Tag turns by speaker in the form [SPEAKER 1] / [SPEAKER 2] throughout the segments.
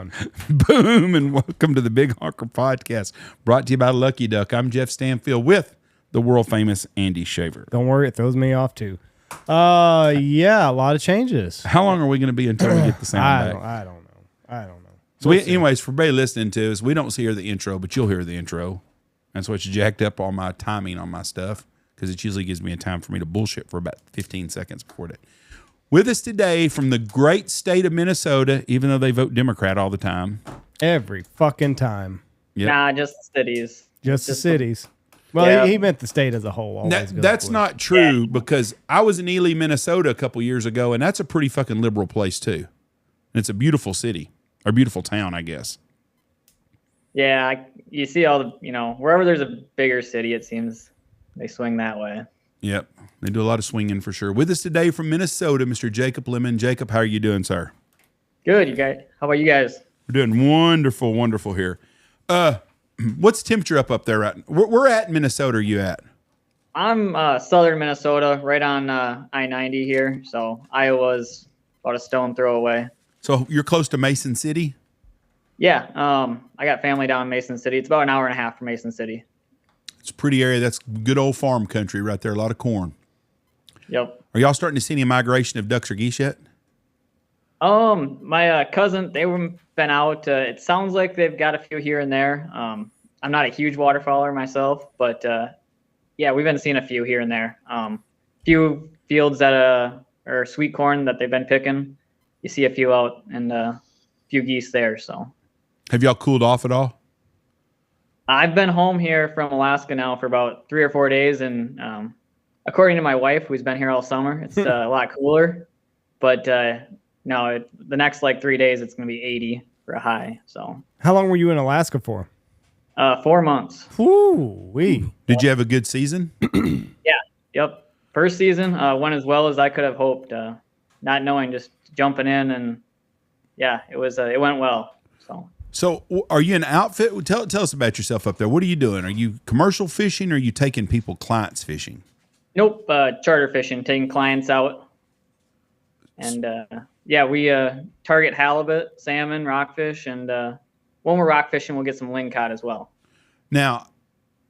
[SPEAKER 1] one.
[SPEAKER 2] Boom, and welcome to the Big Honker Podcast, brought to you by Lucky Duck. I'm Jeff Stanfield with the world-famous Andy Shaver.
[SPEAKER 1] Don't worry, it throws me off too. Yeah, a lot of changes.
[SPEAKER 2] How long are we going to be until we get the sound back?
[SPEAKER 1] I don't know.
[SPEAKER 2] So anyways, for everybody listening to us, we don't hear the intro, but you'll hear the intro. That's what you jacked up all my timing on my stuff, because it usually gives me a time for me to bullshit for about 15 seconds before that. With us today from the great state of Minnesota, even though they vote Democrat all the time.
[SPEAKER 1] Every fucking time.
[SPEAKER 2] Yep.
[SPEAKER 3] Nah, just the cities.
[SPEAKER 1] Just the cities. Well,
[SPEAKER 3] Yeah.
[SPEAKER 1] he meant the state as a whole.
[SPEAKER 2] That's not true, because I was in Ely, Minnesota a couple years ago, and that's a pretty fucking liberal place too. And it's a beautiful city, or beautiful town, I guess.
[SPEAKER 3] Yeah, you see all the, wherever there's a bigger city, it seems they swing that way.
[SPEAKER 2] Yep. They do a lot of swinging for sure. With us today from Minnesota, Mr. Jacob Lemon. Jacob, how are you doing, sir?
[SPEAKER 3] Good, you guys. How about you guys?
[SPEAKER 2] We're doing wonderful, wonderful here. What's the temperature up there at? We're at Minnesota. Are you at?
[SPEAKER 3] I'm southern Minnesota, right on I-90 here. So Iowa's about a stone throw away.
[SPEAKER 2] So you're close to Mason City?
[SPEAKER 3] Yeah, I got family down in Mason City. It's about an hour and a half from Mason City.
[SPEAKER 2] It's a pretty area. That's good old farm country right there. A lot of corn.
[SPEAKER 3] Yep.
[SPEAKER 2] Are y'all starting to see any migration of ducks or geese yet?
[SPEAKER 3] My cousin, been out. It sounds like they've got a few here and there. I'm not a huge waterfowler myself, but yeah, we've been seeing a few here and there. Few fields that are sweet corn that they've been picking. You see a few out and a few geese there. So,
[SPEAKER 2] have y'all cooled off at all?
[SPEAKER 3] I've been home here from Alaska now for about 3 or 4 days, and according to my wife, who's been here all summer, it's a lot cooler. But no, the next 3 days, it's going to be 80 for a high. So,
[SPEAKER 1] how long were you in Alaska for?
[SPEAKER 3] 4 months.
[SPEAKER 1] Ooh-wee.
[SPEAKER 2] Did you have a good season?
[SPEAKER 3] Yeah. Yep. First season went as well as I could have hoped. Not knowing, just jumping in, and yeah, it went well.
[SPEAKER 2] So are you an outfit? Tell us about yourself up there. What are you doing? Are you commercial fishing, or are you taking clients fishing?
[SPEAKER 3] Nope. Charter fishing, taking clients out. And yeah, we target halibut, salmon, rockfish, and when we're rock fishing, we'll get some lingcod as well.
[SPEAKER 2] Now,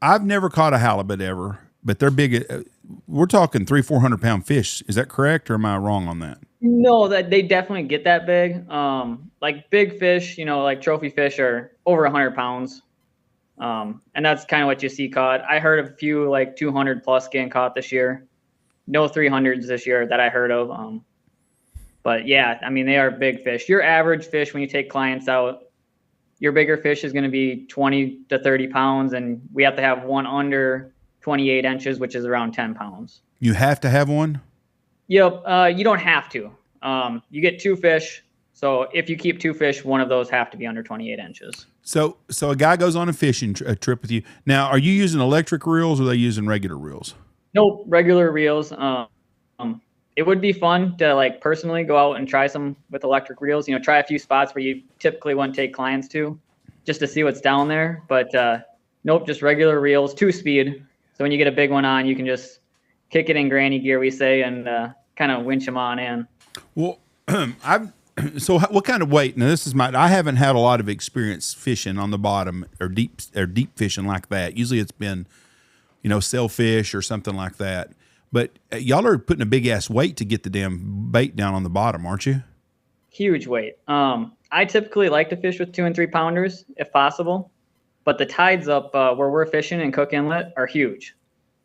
[SPEAKER 2] I've never caught a halibut ever, but they're big. We're talking 300-400 pound fish. Is that correct, or am I wrong on that?
[SPEAKER 3] No, that they definitely get that big. Like big fish, like trophy fish are over 100 pounds. And that's kind of what you see caught. I heard of a few 200 plus getting caught this year. No 300s this year that I heard of. But yeah, I mean, they are big fish. Your average fish, when you take clients out, your bigger fish is going to be 20 to 30 pounds. And we have to have one under 28 inches, which is around 10 pounds.
[SPEAKER 2] You have to have one?
[SPEAKER 3] Yep. You don't have to. You get 2 fish. So if you keep 2 fish, one of those have to be under 28 inches.
[SPEAKER 2] So a guy goes on a fishing trip with you. Now, are you using electric reels, or are they using regular reels?
[SPEAKER 3] Nope, regular reels. It would be fun to personally go out and try some with electric reels. Try a few spots where you typically wouldn't take clients to, just to see what's down there. But nope, just regular reels, 2-speed. So when you get a big one on, you can just kick it in granny gear, we say, and kind of winch them on in.
[SPEAKER 2] Well, so what kind of weight? Now, I haven't had a lot of experience fishing on the bottom or deep fishing like that. Usually it's been, sailfish or something like that. But y'all are putting a big ass weight to get the damn bait down on the bottom, aren't you?
[SPEAKER 3] Huge weight. I typically like to fish with 2 and 3 pounders if possible, but the tides up where we're fishing in Cook Inlet are huge.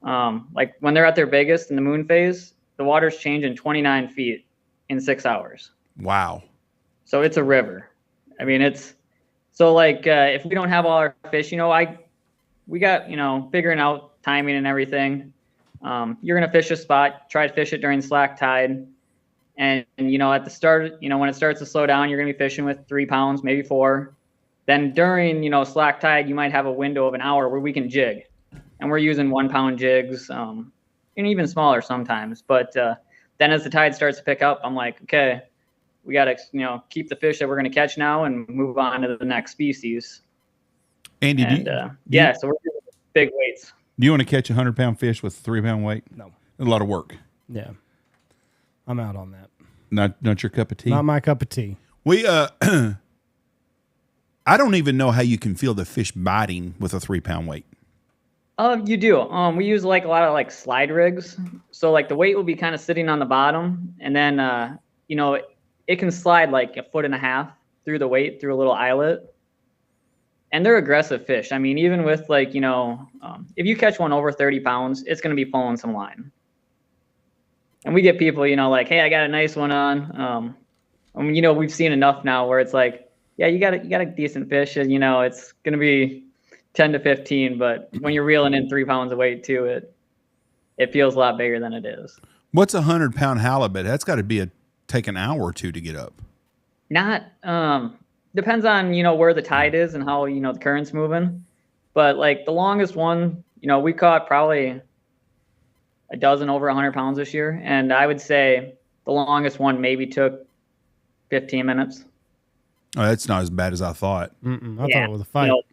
[SPEAKER 3] When they're at their biggest in the moon phase, the water's changing 29 feet in 6 hours.
[SPEAKER 2] Wow.
[SPEAKER 3] So it's a river. I mean, it's so if we don't have all our fish, we got, figuring out timing and everything. You're going to fish a spot, try to fish it during slack tide. And, at the start, when it starts to slow down, you're going to be fishing with 3 pounds, maybe 4. Then during, slack tide, you might have a window of an hour where we can jig. And we're using 1 pound jigs, and even smaller sometimes. But then as the tide starts to pick up, I'm like, okay, we got to, keep the fish that we're going to catch now and move on to the next species.
[SPEAKER 2] Andy,
[SPEAKER 3] so we're doing big weights.
[SPEAKER 2] Do you want to catch a 100-pound fish with a 3-pound weight?
[SPEAKER 1] No.
[SPEAKER 2] A lot of work.
[SPEAKER 1] Yeah. I'm out on that.
[SPEAKER 2] Not your cup of tea?
[SPEAKER 1] Not my cup of tea.
[SPEAKER 2] We I don't even know how you can feel the fish biting with a 3-pound weight.
[SPEAKER 3] You do. We use like a lot of like slide rigs. So like the weight will be kind of sitting on the bottom, and then you know, it can slide like 1.5 feet through the weight through a little eyelet. And they're aggressive fish. I mean, even with like, you know, if you catch one over 30 pounds, it's going to be pulling some line. And we get people, you know, like, hey, I got a nice one on. I mean, you know, we've seen enough now where it's like, yeah, you got a decent fish, and you know, it's going to be 10 to 15, but when you're reeling in 3 pounds of weight to it feels a lot bigger than it is.
[SPEAKER 2] What's a 100-pound halibut? That's got to take an hour or two to get up.
[SPEAKER 3] Not, depends on, you know, where the tide is and how, you know, the current's moving. But like the longest one, you know, we caught probably a dozen over 100 pounds this year. And I would say the longest one maybe took 15 minutes.
[SPEAKER 2] Oh, that's not as bad as I thought.
[SPEAKER 1] I thought it was a fight.
[SPEAKER 3] You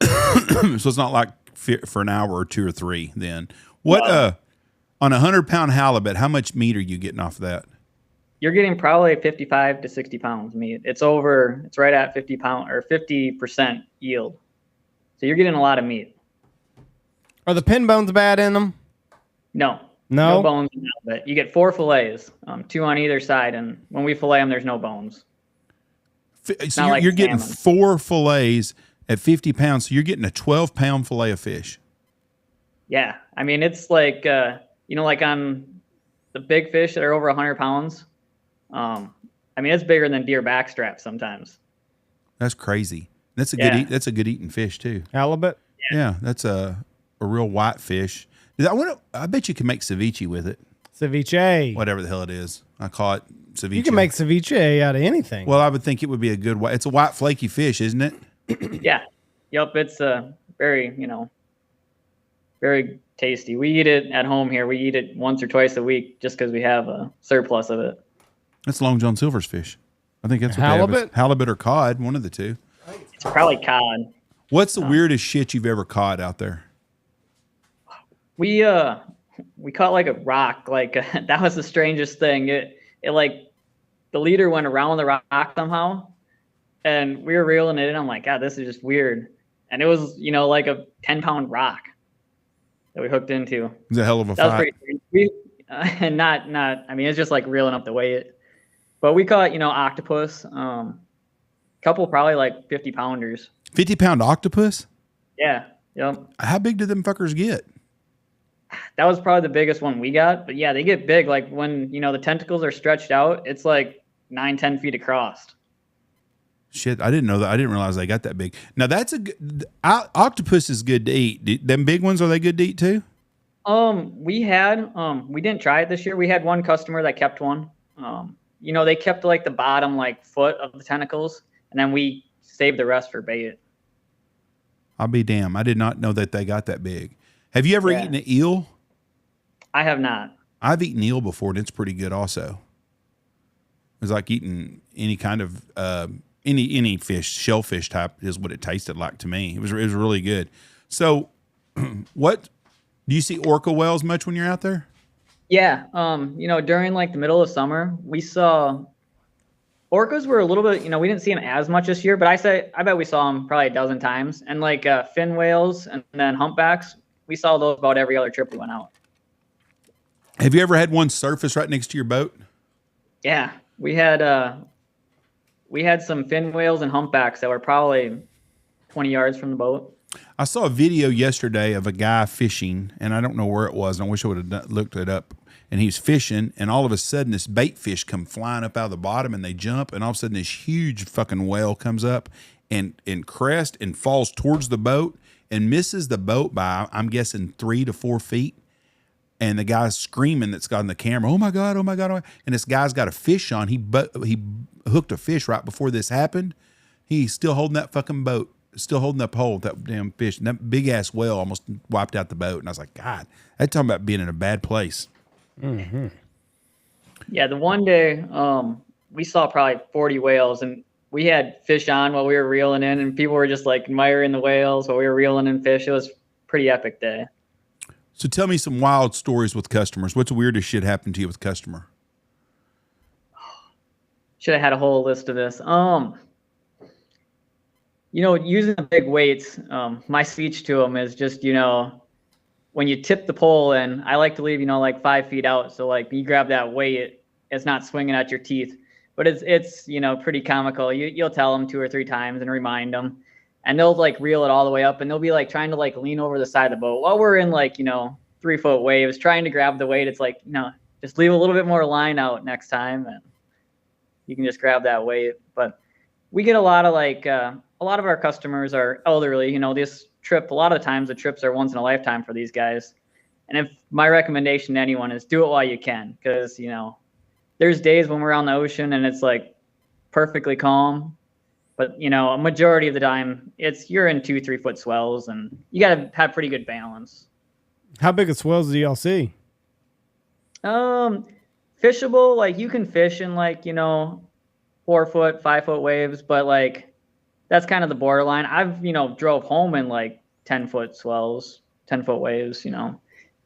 [SPEAKER 3] know,
[SPEAKER 2] So it's not like for an hour or 2 or 3 then. What, on a 100-pound halibut, how much meat are you getting off of that?
[SPEAKER 3] you're getting probably 55 to 60 pounds meat. It's right at 50% yield. So you're getting a lot of meat.
[SPEAKER 1] Are the pin bones bad in them?
[SPEAKER 3] No
[SPEAKER 1] No?
[SPEAKER 3] bones in halibut. You get 4 fillets, 2 on either side, and when we fillet them, there's no bones.
[SPEAKER 2] So
[SPEAKER 3] like
[SPEAKER 2] you're getting
[SPEAKER 3] salmon.
[SPEAKER 2] 4 fillets at 50 pounds. So you're getting a 12-pound fillet of fish.
[SPEAKER 3] Yeah, I mean it's like you know, like on the big fish that are over 100 pounds. I mean it's bigger than deer backstraps sometimes.
[SPEAKER 2] That's crazy. That's a good
[SPEAKER 3] Yeah.
[SPEAKER 2] that's a good eating fish too.
[SPEAKER 1] Halibut?
[SPEAKER 2] Yeah, that's a real white fish. I bet you can make ceviche with it.
[SPEAKER 1] Ceviche.
[SPEAKER 2] Whatever the hell it is. I call it ceviche.
[SPEAKER 1] You can make ceviche out of anything.
[SPEAKER 2] Well, I would think it would be a good white. It's a white flaky fish, isn't it?
[SPEAKER 3] Yeah, yep, it's very, you know, very tasty. We eat it at home here. We eat it once or twice a week just because we have a surplus of it.
[SPEAKER 2] That's Long John Silver's fish. I think that's what
[SPEAKER 1] Halibut?
[SPEAKER 2] they have. Halibut or cod, one of the two.
[SPEAKER 3] It's probably cod.
[SPEAKER 2] What's the weirdest shit you've ever caught out there?
[SPEAKER 3] We caught like a rock. Like that was the strangest thing. It like the leader went around the rock somehow, and we were reeling it in. I'm like, God, this is just weird. And it was, you know, like a 10-pound rock that we hooked into.
[SPEAKER 2] It was a hell of a
[SPEAKER 3] That was
[SPEAKER 2] fight.
[SPEAKER 3] pretty strange. And not. I mean, it's just like reeling up the weight. But we caught, you know, octopus. Couple probably like 50-pounders.
[SPEAKER 2] 50-pound octopus?
[SPEAKER 3] Yeah. Yep.
[SPEAKER 2] How big did them fuckers get?
[SPEAKER 3] That was probably the biggest one we got. But yeah, they get big. Like when, you know, the tentacles are stretched out, it's like 9-10 feet across.
[SPEAKER 2] Shit, I didn't know that. I didn't realize they got that big. Now that's octopus is good to eat. Them big ones, are they good to eat too?
[SPEAKER 3] We didn't try it this year. We had one customer that kept one. You know, they kept like the bottom like foot of the tentacles, and then we saved the rest for bait.
[SPEAKER 2] I'll be damned. I did not know that they got that big. Have you ever eaten an eel?
[SPEAKER 3] I have not.
[SPEAKER 2] I've eaten eel before, and it's pretty good also. It's like eating any kind of any fish, shellfish type is what it tasted like to me. It was really good. So, what do you see orca whales much when you're out there?
[SPEAKER 3] Yeah. You know, during like the middle of summer, we saw orcas were a little bit, you know, we didn't see them as much this year, but I bet we saw them probably a dozen times. And like fin whales and then humpbacks, we saw those about every other trip we went out.
[SPEAKER 2] Have you ever had one surface right next to your boat?
[SPEAKER 3] Yeah, we had some fin whales and humpbacks that were probably 20 yards from the boat.
[SPEAKER 2] I saw a video yesterday of a guy fishing, and I don't know where it was, and I wish I would have looked it up. And he was fishing, and all of a sudden this bait fish come flying up out of the bottom, and they jump, and all of a sudden this huge fucking whale comes up and crest and falls towards the boat and misses the boat by, I'm guessing, 3 to 4 feet. And the guy's screaming that's got on the camera, oh my God, oh my God. Oh my God. And this guy's got a fish on. He hooked a fish right before this happened. He's still holding that fucking boat, still holding that pole, that damn fish. And that big ass whale almost wiped out the boat. And I was like, God, that's talking about being in a bad place.
[SPEAKER 1] Mm-hmm.
[SPEAKER 3] Yeah, the one day we saw probably 40 whales, and we had fish on while we were reeling in, and people were just like admiring the whales while we were reeling in fish. It was a pretty epic day.
[SPEAKER 2] So tell me some wild stories with customers. What's the weirdest shit happened to you with customer?
[SPEAKER 3] Should have had a whole list of this. using the big weights, my speech to them is just, when you tip the pole in, I like to leave, like 5 feet out. So like you grab that weight, it's not swinging at your teeth, but it's pretty comical. You'll tell them 2 or 3 times and remind them, and they'll like reel it all the way up, and they'll be like trying to like lean over the side of the boat while we're in like, 3-foot waves, trying to grab the weight. It's like, just leave a little bit more line out next time and you can just grab that weight. But we get a lot of like, a lot of our customers are elderly, this trip, a lot of the times the trips are once in a lifetime for these guys. And if my recommendation to anyone is do it while you can, because, there's days when we're on the ocean and it's like perfectly calm, but a majority of the time you're in 2-3 foot swells and you got to have pretty good balance.
[SPEAKER 1] How big of swells do y'all see?
[SPEAKER 3] Fishable, like you can fish in like, 4-foot, 5-foot waves, but like that's kind of the borderline. I've, drove home in like 10-foot swells, 10-foot waves, and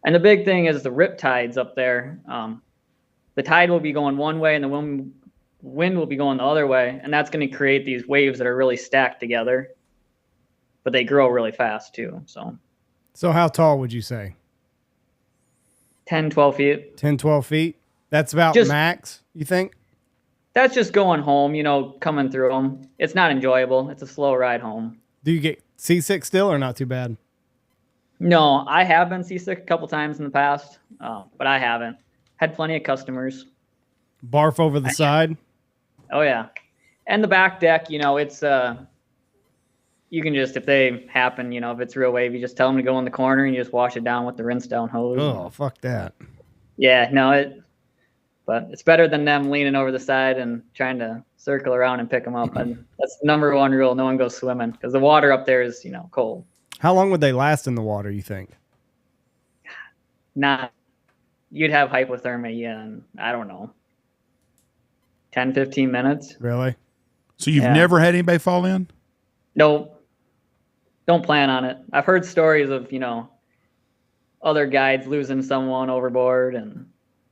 [SPEAKER 3] the big thing is the rip tides up there. The tide will be going one way and the wind will be going the other way. And that's going to create these waves that are really stacked together, but they grow really fast too.
[SPEAKER 1] So how tall would you say?
[SPEAKER 3] 10, 12 feet.
[SPEAKER 1] 10, 12 feet? That's about max, you think?
[SPEAKER 3] That's just going home, coming through them. It's not enjoyable. It's a slow ride home.
[SPEAKER 1] Do you get seasick still or not too bad?
[SPEAKER 3] No, I have been seasick a couple times in the past, but I haven't. Had plenty of customers.
[SPEAKER 1] Barf over the side?
[SPEAKER 3] Oh, yeah. And the back deck, it's you can just, if they happen, if it's real wave, you just tell them to go in the corner and you just wash it down with the rinse down hose.
[SPEAKER 1] Oh, fuck that.
[SPEAKER 3] Yeah, no, but it's better than them leaning over the side and trying to circle around and pick them up. And that's the number one rule. No one goes swimming because the water up there is, cold.
[SPEAKER 1] How long would they last in the water, you think?
[SPEAKER 3] You'd have hypothermia in, I don't know, 10, 15 minutes.
[SPEAKER 1] Really?
[SPEAKER 2] So you've never had anybody fall in?
[SPEAKER 3] Nope. Don't plan on it. I've heard stories of, other guides losing someone overboard, and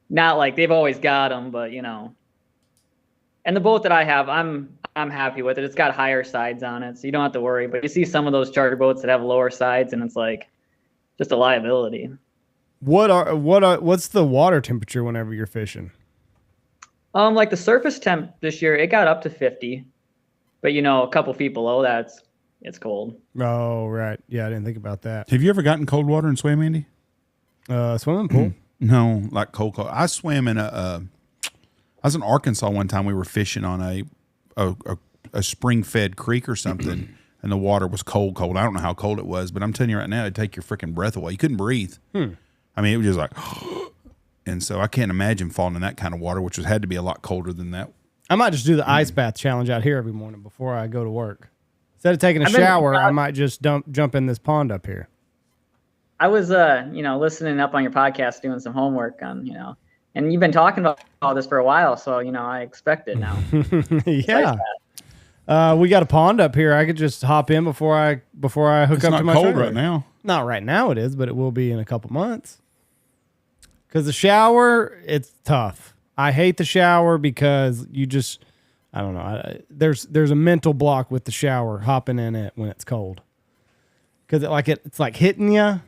[SPEAKER 3] not like they've always got them, but, and the boat that I have, I'm happy with it. It's got higher sides on it, so you don't have to worry. But you see some of those charter boats that have lower sides, and it's like just a liability.
[SPEAKER 1] What's the water temperature whenever you're fishing?
[SPEAKER 3] Like the surface temp this year, it got up to 50, but a couple feet below that, it's cold.
[SPEAKER 1] Oh, right. Yeah, I didn't think about that.
[SPEAKER 2] Have you ever gotten cold water and swam, Andy?
[SPEAKER 1] Swimming pool?
[SPEAKER 2] No, like cold. I swam in I was in Arkansas one time. We were fishing on a spring-fed creek or something, and the water was cold. I don't know how cold it was, but I'm telling you right now, it'd take your freaking breath away. You couldn't breathe. I mean, it was just like, and so I can't imagine falling in that kind of water, which had to be a lot colder than that.
[SPEAKER 1] I might just do the ice bath challenge out here every morning before I go to work. Instead of taking a shower, I might just jump in this pond up here.
[SPEAKER 3] I was, listening up on your podcast, doing some homework on, and you've been talking about all this for a while, so, I expect it now.
[SPEAKER 1] Yeah. We got a pond up here. I could just hop in before I hook up to my
[SPEAKER 2] trailer. It's not cold
[SPEAKER 1] right
[SPEAKER 2] now.
[SPEAKER 1] Not right now it is, but it will be in a couple months. Because the shower, it's tough. I hate the shower because you just, I don't know. There's a mental block with the shower, hopping in it when it's cold. Because it's like hitting you,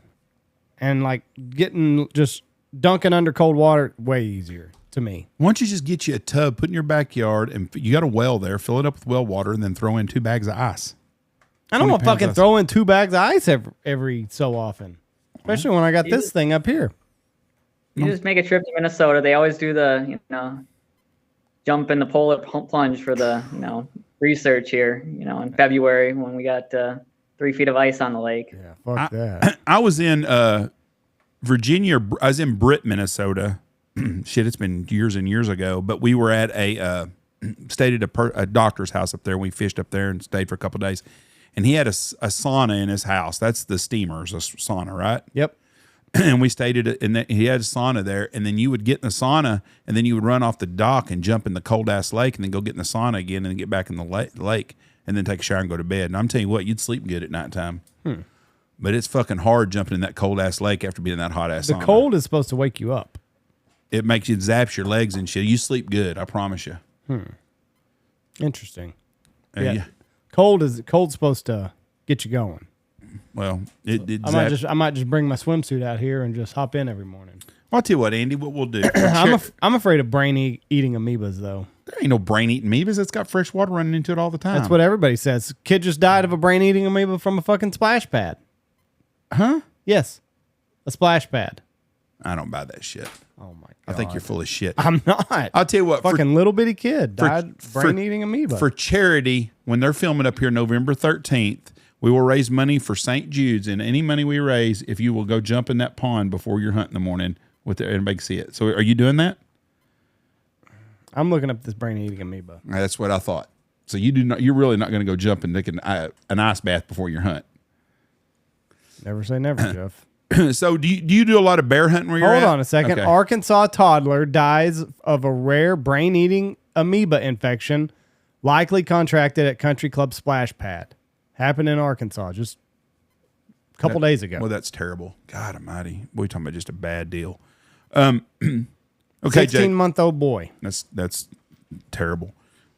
[SPEAKER 1] and like just dunking under cold water, way easier to me.
[SPEAKER 2] Why don't you just get you a tub, put in your backyard, and you got a well there, fill it up with well water, and then throw in 2 bags of ice.
[SPEAKER 1] I don't want to fucking throw in 2 bags of ice every so often, especially when I got this thing up here.
[SPEAKER 3] You just make a trip to Minnesota. They always do the, jump in the polar plunge for the, research here, in February when we got 3 feet of ice on the lake.
[SPEAKER 1] Yeah, fuck that.
[SPEAKER 2] I was in Virginia. I was in Britt, Minnesota. Shit, it's been years and years ago. But we were at stayed at a doctor's house up there. We fished up there and stayed for a couple of days. And he had a sauna in his house. That's the steamers, a sauna, right?
[SPEAKER 1] Yep.
[SPEAKER 2] And we stayed at it, and he had a sauna there. And then you would get in the sauna, and then you would run off the dock and jump in the cold ass lake, and then go get in the sauna again, and then get back in the lake, and then take a shower and go to bed. And I'm telling you what, you'd sleep good at nighttime. But it's fucking hard jumping in that cold ass lake after being in that hot ass sauna.
[SPEAKER 1] The cold is supposed to wake you up.
[SPEAKER 2] It makes you zaps your legs and shit. You sleep good, I promise you.
[SPEAKER 1] Interesting.
[SPEAKER 2] Yeah.
[SPEAKER 1] Cold's supposed to get you going.
[SPEAKER 2] Well,
[SPEAKER 1] I might just bring my swimsuit out here and just hop in every morning.
[SPEAKER 2] I'll tell you what, Andy, what we'll do.
[SPEAKER 1] I'm afraid of brain eating amoebas, though.
[SPEAKER 2] There ain't no brain eating amoebas. It's got fresh water running into it all the time.
[SPEAKER 1] That's what everybody says. Kid just died of a brain eating amoeba from a fucking splash pad.
[SPEAKER 2] Huh?
[SPEAKER 1] Yes, a splash pad.
[SPEAKER 2] I don't buy that shit.
[SPEAKER 1] Oh my god!
[SPEAKER 2] I think you're full of shit.
[SPEAKER 1] I'm not.
[SPEAKER 2] I'll tell you what.
[SPEAKER 1] Fucking little bitty kid died
[SPEAKER 2] for
[SPEAKER 1] brain eating amoeba.
[SPEAKER 2] For charity, when they're filming up here November 13th, we will raise money for St. Jude's, and any money we raise, if you will go jump in that pond before your hunt in the morning, with everybody can see it. So, are you doing that?
[SPEAKER 1] I'm looking up this brain eating amoeba.
[SPEAKER 2] That's what I thought. So you're really not going to go jump and take an ice bath before your hunt.
[SPEAKER 1] Never say never, Jeff.
[SPEAKER 2] So do you do a lot of bear hunting where you're at?
[SPEAKER 1] Hold on a second.
[SPEAKER 2] Okay.
[SPEAKER 1] Arkansas toddler dies of a rare brain-eating amoeba infection, likely contracted at Country Club splash pad. Happened in Arkansas just a couple days ago.
[SPEAKER 2] Well, that's terrible. God almighty. We're talking about just a bad deal. Okay,
[SPEAKER 1] 16-month-old boy.
[SPEAKER 2] That's terrible.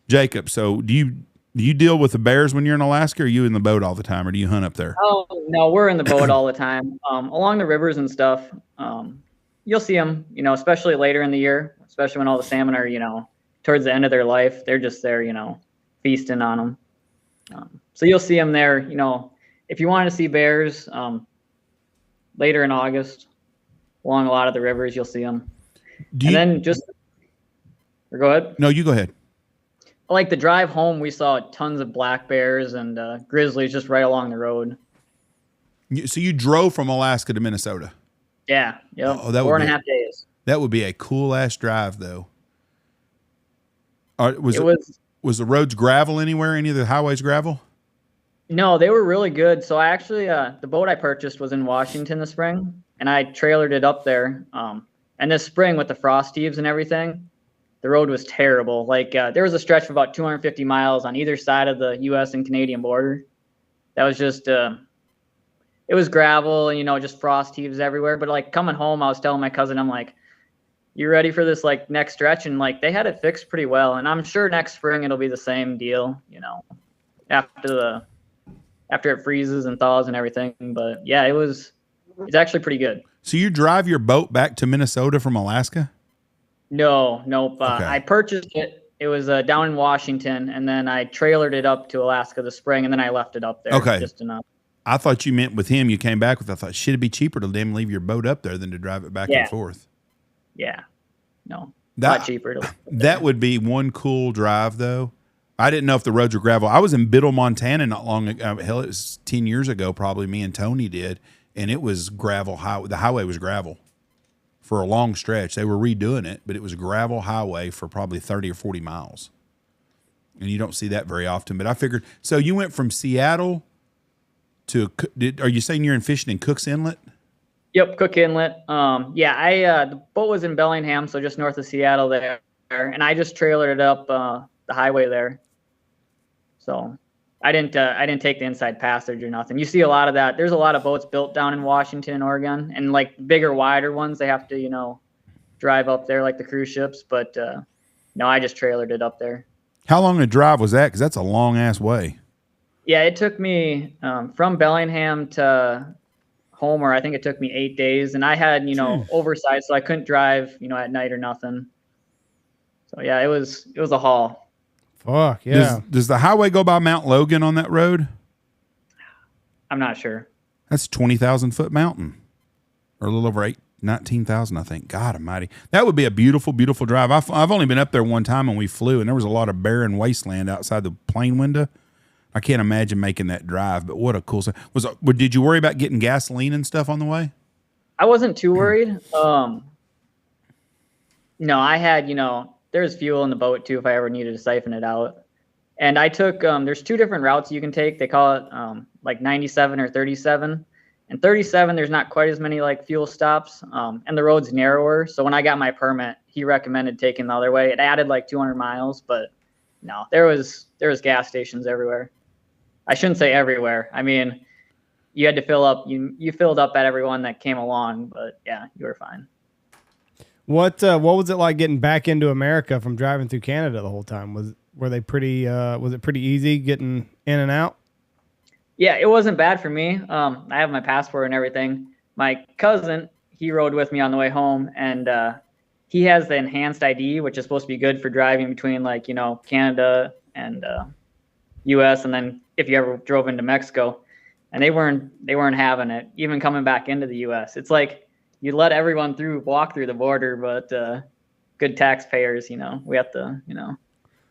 [SPEAKER 2] Jacob, so do you deal with the bears when you're in Alaska, or are you in the boat all the time, or do you hunt up there?
[SPEAKER 3] Oh, no, we're in the boat all the time. Along the rivers and stuff, you'll see them, especially later in the year, especially when all the salmon are, towards the end of their life. They're just there, feasting on them. So you'll see them there, if you want to see bears later in August, along a lot of the rivers, you'll see them. Or go ahead.
[SPEAKER 2] No, you go ahead.
[SPEAKER 3] Like the drive home, we saw tons of black bears and grizzlies just right along the road.
[SPEAKER 2] So you drove from Alaska to Minnesota?
[SPEAKER 3] Yeah. Yep.
[SPEAKER 2] Oh, that
[SPEAKER 3] 4.5 days.
[SPEAKER 2] That would be a cool ass drive, though. Was the roads gravel anywhere? Any of the highways gravel?
[SPEAKER 3] No, they were really good. So I actually, the boat I purchased was in Washington this spring, and I trailered it up there. And this spring with the frost heaves and everything, the road was terrible. Like there was a stretch of about 250 miles on either side of the U.S. and Canadian border. That was just, it was gravel and, just frost heaves everywhere. But like coming home, I was telling my cousin, I'm like, you ready for this like next stretch? And like they had it fixed pretty well. And I'm sure next spring it'll be the same deal, after it freezes and thaws and everything. But yeah, it's actually pretty good.
[SPEAKER 2] So you drive your boat back to Minnesota from Alaska?
[SPEAKER 3] Nope.
[SPEAKER 2] Okay.
[SPEAKER 3] I purchased it. It was down in Washington, and then I trailered it up to Alaska this spring, and then I left it up there.
[SPEAKER 2] Okay.
[SPEAKER 3] Just enough.
[SPEAKER 2] I thought you meant with him you came back with. I thought, shit, it'd be cheaper to them leave your boat up there than to drive it back and forth.
[SPEAKER 3] Yeah. No. Not cheaper.
[SPEAKER 2] That would be one cool drive, though. I didn't know if the roads were gravel. I was in Biddle, Montana not long ago. Hell, it was 10 years ago probably. Me and Tony did, and it was gravel. The highway was gravel for a long stretch. They were redoing it, but it was a gravel highway for probably 30 or 40 miles. And you don't see that very often. But I figured, so you went from Seattle to, are you saying you're in fishing in Cook's Inlet?
[SPEAKER 3] Yep, Cook Inlet. The boat was in Bellingham, so just north of Seattle there, and I just trailered it up the highway there. So I didn't take the inside passage or nothing. You see a lot of that. There's a lot of boats built down in Washington and Oregon, and like bigger, wider ones, they have to, drive up there like the cruise ships. But no, I just trailered it up there.
[SPEAKER 2] How long a drive was that? Because that's a long ass way.
[SPEAKER 3] Yeah, it took me from Bellingham to Homer. I think it took me 8 days, and I had oversized, so I couldn't drive at night or nothing. So yeah, it was a haul.
[SPEAKER 1] Fuck yeah.
[SPEAKER 2] Does the highway go by Mount Logan on that road?
[SPEAKER 3] I'm not sure.
[SPEAKER 2] That's a 20,000 foot mountain, or a little over 19,000, I think. God almighty. That would be a beautiful, beautiful drive. I've only been up there one time and we flew, and there was a lot of barren wasteland outside the plane window. I can't imagine making that drive, but what a cool thing. Did you worry about getting gasoline and stuff on the way?
[SPEAKER 3] I wasn't too worried. No, I had, there's fuel in the boat too if I ever needed to siphon it out. And I took, there's two different routes you can take. They call it like 97 or 37. And 37, there's not quite as many like fuel stops, and the road's narrower. So when I got my permit, he recommended taking the other way. It added like 200 miles, but no, there was gas stations everywhere. I shouldn't say everywhere. I mean, you had to fill up. You filled up at everyone that came along, but yeah, you were fine. What
[SPEAKER 1] was it like getting back into America from driving through Canada the whole time? Were they pretty? Was it pretty easy getting in and out?
[SPEAKER 3] Yeah, it wasn't bad for me. I have my passport and everything. My cousin, he rode with me on the way home, and he has the enhanced ID, which is supposed to be good for driving between like Canada and U.S. and then if you ever drove into Mexico, and they weren't having it. Even coming back into the U.S., it's like you let everyone walk through the border, but good taxpayers, we have to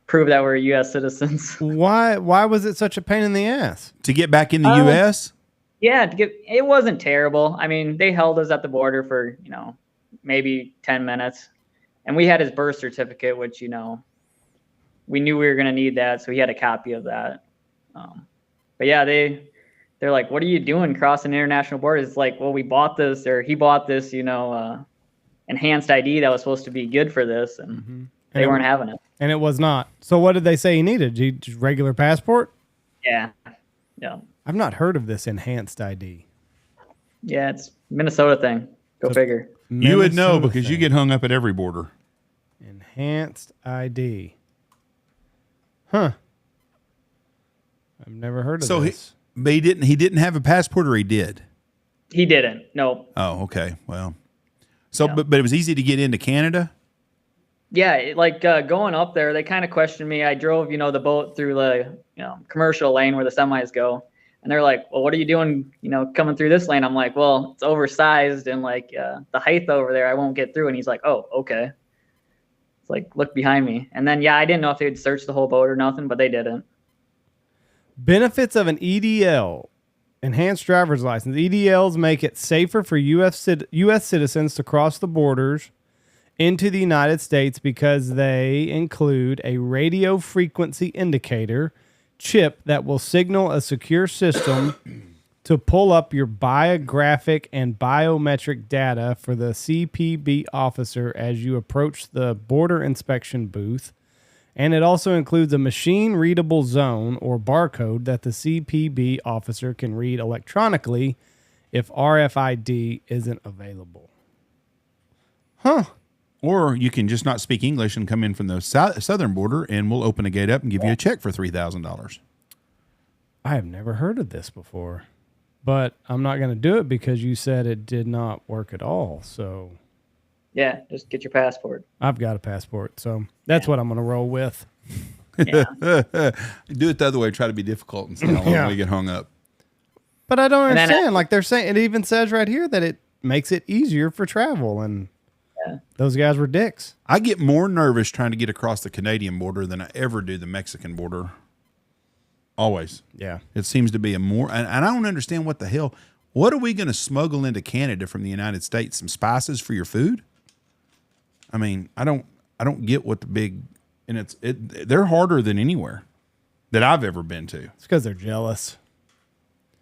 [SPEAKER 3] prove that we're U.S. citizens.
[SPEAKER 1] Why was it such a pain in the ass?
[SPEAKER 2] To get back in the U.S.?
[SPEAKER 3] Yeah, it wasn't terrible. I mean, they held us at the border for, maybe 10 minutes. And we had his birth certificate, which, we knew we were going to need that. So he had a copy of that. But yeah, they're like, what are you doing crossing international borders? It's like, well, we bought this, or he bought this, enhanced ID that was supposed to be good for this. And they weren't having it.
[SPEAKER 1] And it was not. So what did they say he needed? Just regular passport?
[SPEAKER 3] Yeah.
[SPEAKER 1] I've not heard of this enhanced ID.
[SPEAKER 3] Yeah, it's Minnesota thing. Go figure.
[SPEAKER 2] You would know because you get hung up at every border.
[SPEAKER 1] Enhanced ID. Huh. I've never heard of this.
[SPEAKER 2] But he didn't have a passport, or he did?
[SPEAKER 3] He didn't. No.
[SPEAKER 2] Oh, okay. Well. So but it was easy to get into Canada?
[SPEAKER 3] Yeah, going up there, they kind of questioned me. I drove, the boat through the, commercial lane where the semis go. And they're like, well, what are you doing, coming through this lane? I'm like, well, it's oversized and the height over there, I won't get through. And he's like, oh, okay. It's like, look behind me. And then, I didn't know if they'd search the whole boat or nothing, but they didn't.
[SPEAKER 1] Benefits of an EDL, enhanced driver's license. EDLs make it safer for U.S. citizens to cross the borders into the United States because they include a radio frequency indicator chip that will signal a secure system to pull up your biographic and biometric data for the CPB officer as you approach the border inspection booth. And it also includes a machine-readable zone or barcode that the CPB officer can read electronically if RFID isn't available. Huh.
[SPEAKER 2] Or you can just not speak English and come in from the southern border, and we'll open a gate up and give you a check for $3,000.
[SPEAKER 1] I have never heard of this before, but I'm not going to do it because you said it did not work at all. So,
[SPEAKER 3] yeah, just get your passport.
[SPEAKER 1] I've got a passport, so that's what I'm going to roll with.
[SPEAKER 2] Yeah. Do it the other way. Try to be difficult and see how long we get hung up.
[SPEAKER 1] But I don't understand. Like they're saying, it even says right here that it makes it easier for travel, and those guys were dicks.
[SPEAKER 2] I get more nervous trying to get across the Canadian border than I ever do the Mexican border. Always.
[SPEAKER 1] Yeah.
[SPEAKER 2] It seems to be and I don't understand what the hell. What are we going to smuggle into Canada from the United States? Some spices for your food? I mean, I don't get what the big, and they're harder than anywhere that I've ever been to.
[SPEAKER 1] It's because they're jealous.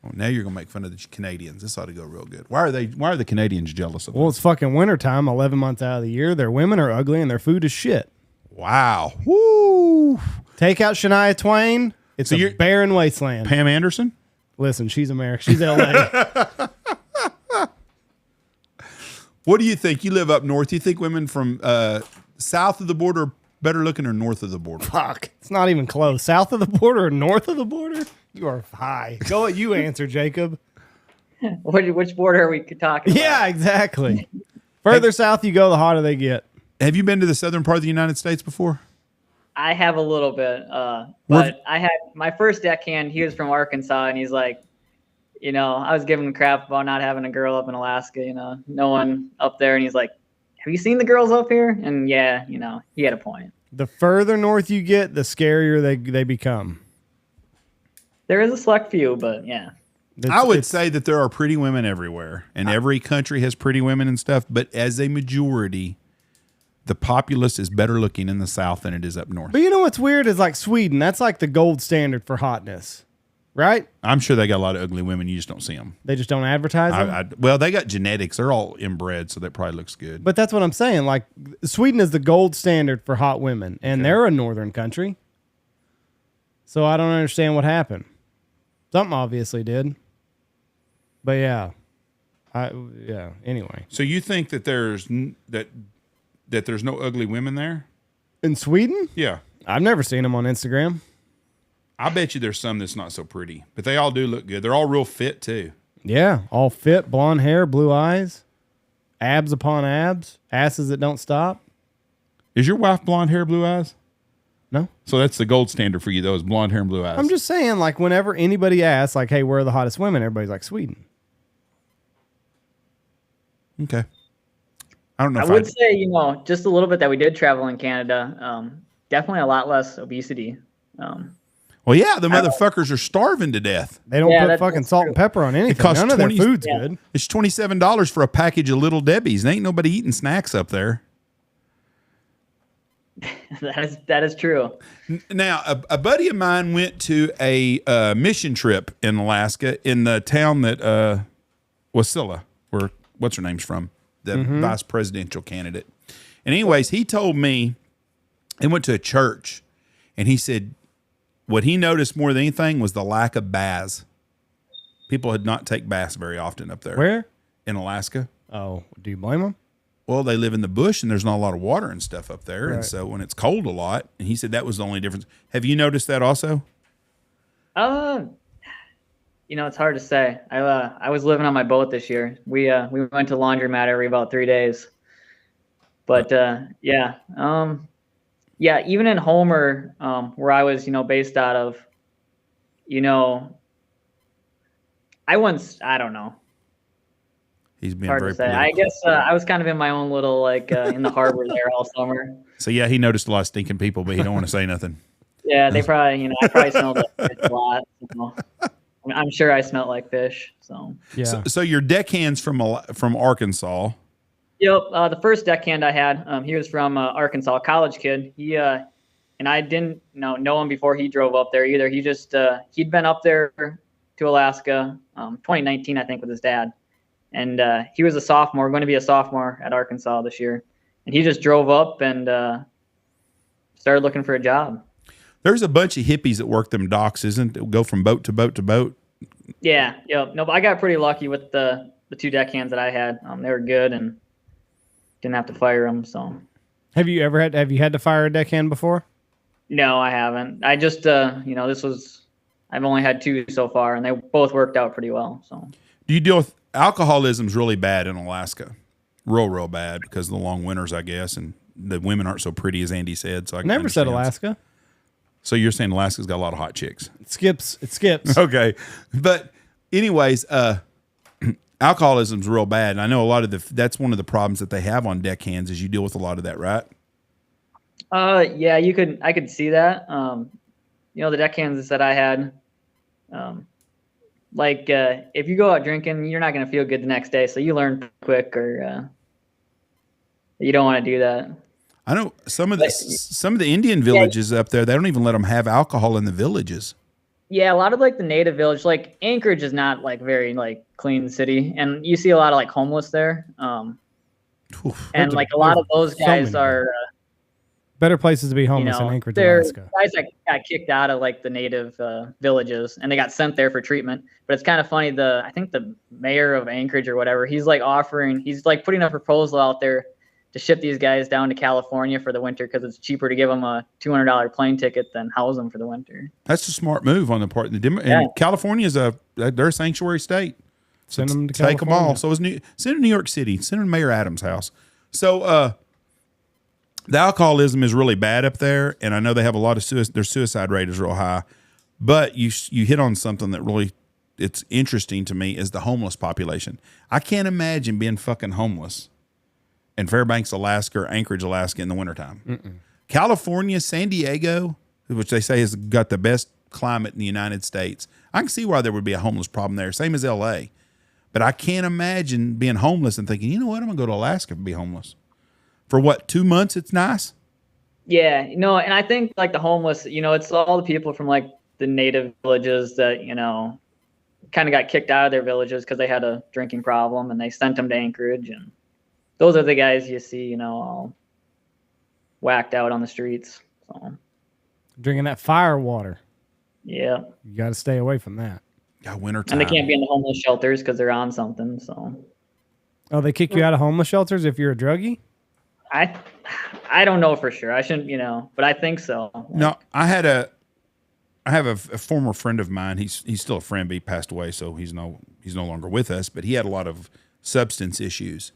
[SPEAKER 2] Well, now you're going to make fun of the Canadians. This ought to go real good. Why are the Canadians jealous of them?
[SPEAKER 1] Well, it's fucking wintertime, 11 months out of the year. Their women are ugly and their food is shit.
[SPEAKER 2] Wow. Woo.
[SPEAKER 1] Take out Shania Twain. It's a barren wasteland.
[SPEAKER 2] Pam Anderson?
[SPEAKER 1] Listen, she's American. She's LA.
[SPEAKER 2] What do you think? You live up north. You think women from south of the border are better looking or north of the border?
[SPEAKER 1] Fuck. It's not even close. South of the border or north of the border? You are high. Go let you answer, Jacob.
[SPEAKER 3] Which border are we talking about?
[SPEAKER 1] Yeah, exactly. Further south you go, the hotter they get.
[SPEAKER 2] Have you been to the southern part of the United States before?
[SPEAKER 3] I have a little bit. But I had my first deckhand, he was from Arkansas, and he's like, I was giving him crap about not having a girl up in Alaska, no one up there. And he's like, have you seen the girls up here? And yeah, he had a point.
[SPEAKER 1] The further north you get, the scarier they become.
[SPEAKER 3] There is a select few, but yeah.
[SPEAKER 2] I would say that there are pretty women everywhere, and every country has pretty women and stuff. But as a majority, the populace is better looking in the South than it is up north.
[SPEAKER 1] But you know what's weird is like Sweden. That's like the gold standard for hotness, right?
[SPEAKER 2] I'm sure they got a lot of ugly women. You just don't see them.
[SPEAKER 1] They just don't advertise them?
[SPEAKER 2] Well, they got genetics. They're all inbred, so that probably looks good.
[SPEAKER 1] But that's what I'm saying. Like Sweden is the gold standard for hot women, and they're a northern country. So I don't understand what happened. Something obviously did. But yeah. Anyway.
[SPEAKER 2] So you think that there's no ugly women there?
[SPEAKER 1] In Sweden?
[SPEAKER 2] Yeah.
[SPEAKER 1] I've never seen them on Instagram.
[SPEAKER 2] I bet you there's some that's not so pretty, but they all do look good. They're all real fit too.
[SPEAKER 1] Yeah, all fit, blonde hair, blue eyes, abs upon abs, asses that don't stop.
[SPEAKER 2] Is your wife blonde hair, blue eyes?
[SPEAKER 1] No.
[SPEAKER 2] So that's the gold standard for you, though, is blonde hair and blue eyes.
[SPEAKER 1] I'm just saying, like, whenever anybody asks, like, hey, where are the hottest women? Everybody's like, Sweden.
[SPEAKER 2] Okay. I don't know.
[SPEAKER 3] I would say, you know, just a little bit that we did travel in Canada. Definitely a lot less obesity.
[SPEAKER 2] Well, yeah, the motherfuckers are starving to death.
[SPEAKER 1] They don't put fucking salt and pepper on anything.
[SPEAKER 2] Costs
[SPEAKER 1] None of their food's good.
[SPEAKER 2] It's $27 for a package of Little Debbie's. There ain't nobody eating snacks up there.
[SPEAKER 3] That is true.
[SPEAKER 2] Now, a buddy of mine went to a mission trip in Alaska in the town that Wasilla, where what's her name's from, the vice presidential candidate. And anyways, he told me he went to a church, and he said what he noticed more than anything was the lack of baths. People had not take baths very often up there.
[SPEAKER 1] Where?
[SPEAKER 2] In Alaska.
[SPEAKER 1] Oh, do you blame them?
[SPEAKER 2] Well, they live in the bush and there's not a lot of water and stuff up there.
[SPEAKER 1] Right.
[SPEAKER 2] And so when it's cold a lot, and he said that was the only difference. Have you noticed that also?
[SPEAKER 3] You know, it's hard to say. I was living on my boat this year. We went to laundromat every about 3 days. But yeah. Yeah, even in Homer, where I was, you know, based out of, you know, I don't know.
[SPEAKER 2] He's been
[SPEAKER 3] hard
[SPEAKER 2] very
[SPEAKER 3] to say.
[SPEAKER 2] political.
[SPEAKER 3] I guess I was kind of in my own little, like, in the harbor there all summer.
[SPEAKER 2] So yeah, he noticed a lot of stinking people, but he don't want to say nothing.
[SPEAKER 3] Yeah, they probably, you know, I probably smelled like fish a lot. So. I'm sure I smelled like fish. So
[SPEAKER 1] yeah.
[SPEAKER 2] So your deckhand's from Arkansas.
[SPEAKER 3] Yep. The first deckhand I had, he was from Arkansas, college kid. He and I didn't know him before he drove up there either. He just he'd been up there to Alaska, 2019 I think with his dad, and he was a sophomore, going to be a sophomore at Arkansas this year, and he just drove up and started looking for a job.
[SPEAKER 2] There's a bunch of hippies that work them docks, isn't it? Go from boat to boat to boat.
[SPEAKER 3] Yeah. Yep. No, but I got pretty lucky with the two deckhands that I had. They were good and didn't have to fire them. So,
[SPEAKER 1] have you had to fire a deckhand before?
[SPEAKER 3] No, I haven't. I just I've only had 2 so far, and they both worked out pretty well. So,
[SPEAKER 2] do you deal with alcoholism's really bad in Alaska? Real bad because of the long winters, I guess, and the women aren't so pretty as Andy said. So I
[SPEAKER 1] never said Alaska.
[SPEAKER 2] So you're saying Alaska's got a lot of hot chicks?
[SPEAKER 1] It skips.
[SPEAKER 2] Okay, but anyways, alcoholism's real bad, and I know a lot of that's one of the problems that they have on deckhands is you deal with a lot of that, right?
[SPEAKER 3] Yeah, I could see that. The deckhands that I had, if you go out drinking, you're not going to feel good the next day. So you learn quick, or you don't want to do that.
[SPEAKER 2] I know some of the Indian villages up there, they don't even let them have alcohol in the villages. Yeah,
[SPEAKER 3] a lot of the native village, like Anchorage is not very clean city, and you see a lot of homeless there. And a lot of those guys are
[SPEAKER 1] better places to be homeless in Anchorage, Alaska.
[SPEAKER 3] Guys that got kicked out of the native villages, and they got sent there for treatment. But it's kind of funny. I think the mayor of Anchorage or whatever, he's putting a proposal out there to ship these guys down to California for the winter because it's cheaper to give them a $200 plane ticket than house them for the winter.
[SPEAKER 2] That's a smart move on the part of and California is they're a sanctuary state.
[SPEAKER 1] Send them to California.
[SPEAKER 2] Take them all. So send them to New York City. Send them to Mayor Adams' house. So the alcoholism is really bad up there, and I know they have a lot of their suicide rate is real high. But you hit on something that really it's interesting to me is the homeless population. I can't imagine being fucking homeless in Fairbanks, Alaska, or Anchorage, Alaska in the wintertime. Mm-mm. California, San Diego, which they say has got the best climate in the United States. I can see why there would be a homeless problem there, same as L.A. But I can't imagine being homeless and thinking, you know what, I'm going to go to Alaska and be homeless. For what, 2 months it's nice?
[SPEAKER 3] Yeah, and I think the homeless, it's all the people from the native villages that, kind of got kicked out of their villages because they had a drinking problem and they sent them to Anchorage, and those are the guys you see, all whacked out on the streets. So.
[SPEAKER 1] Drinking that fire water.
[SPEAKER 3] Yeah.
[SPEAKER 1] You got to stay away from that.
[SPEAKER 2] Yeah, wintertime.
[SPEAKER 3] And they can't be in the homeless shelters because they're on something. So.
[SPEAKER 1] Oh, they kick you out of homeless shelters if you're a druggie?
[SPEAKER 3] I don't know for sure. I shouldn't, but I think so.
[SPEAKER 2] No, I have a former friend of mine. He's still a friend, but he passed away, so he's no longer with us. But he had a lot of substance issues,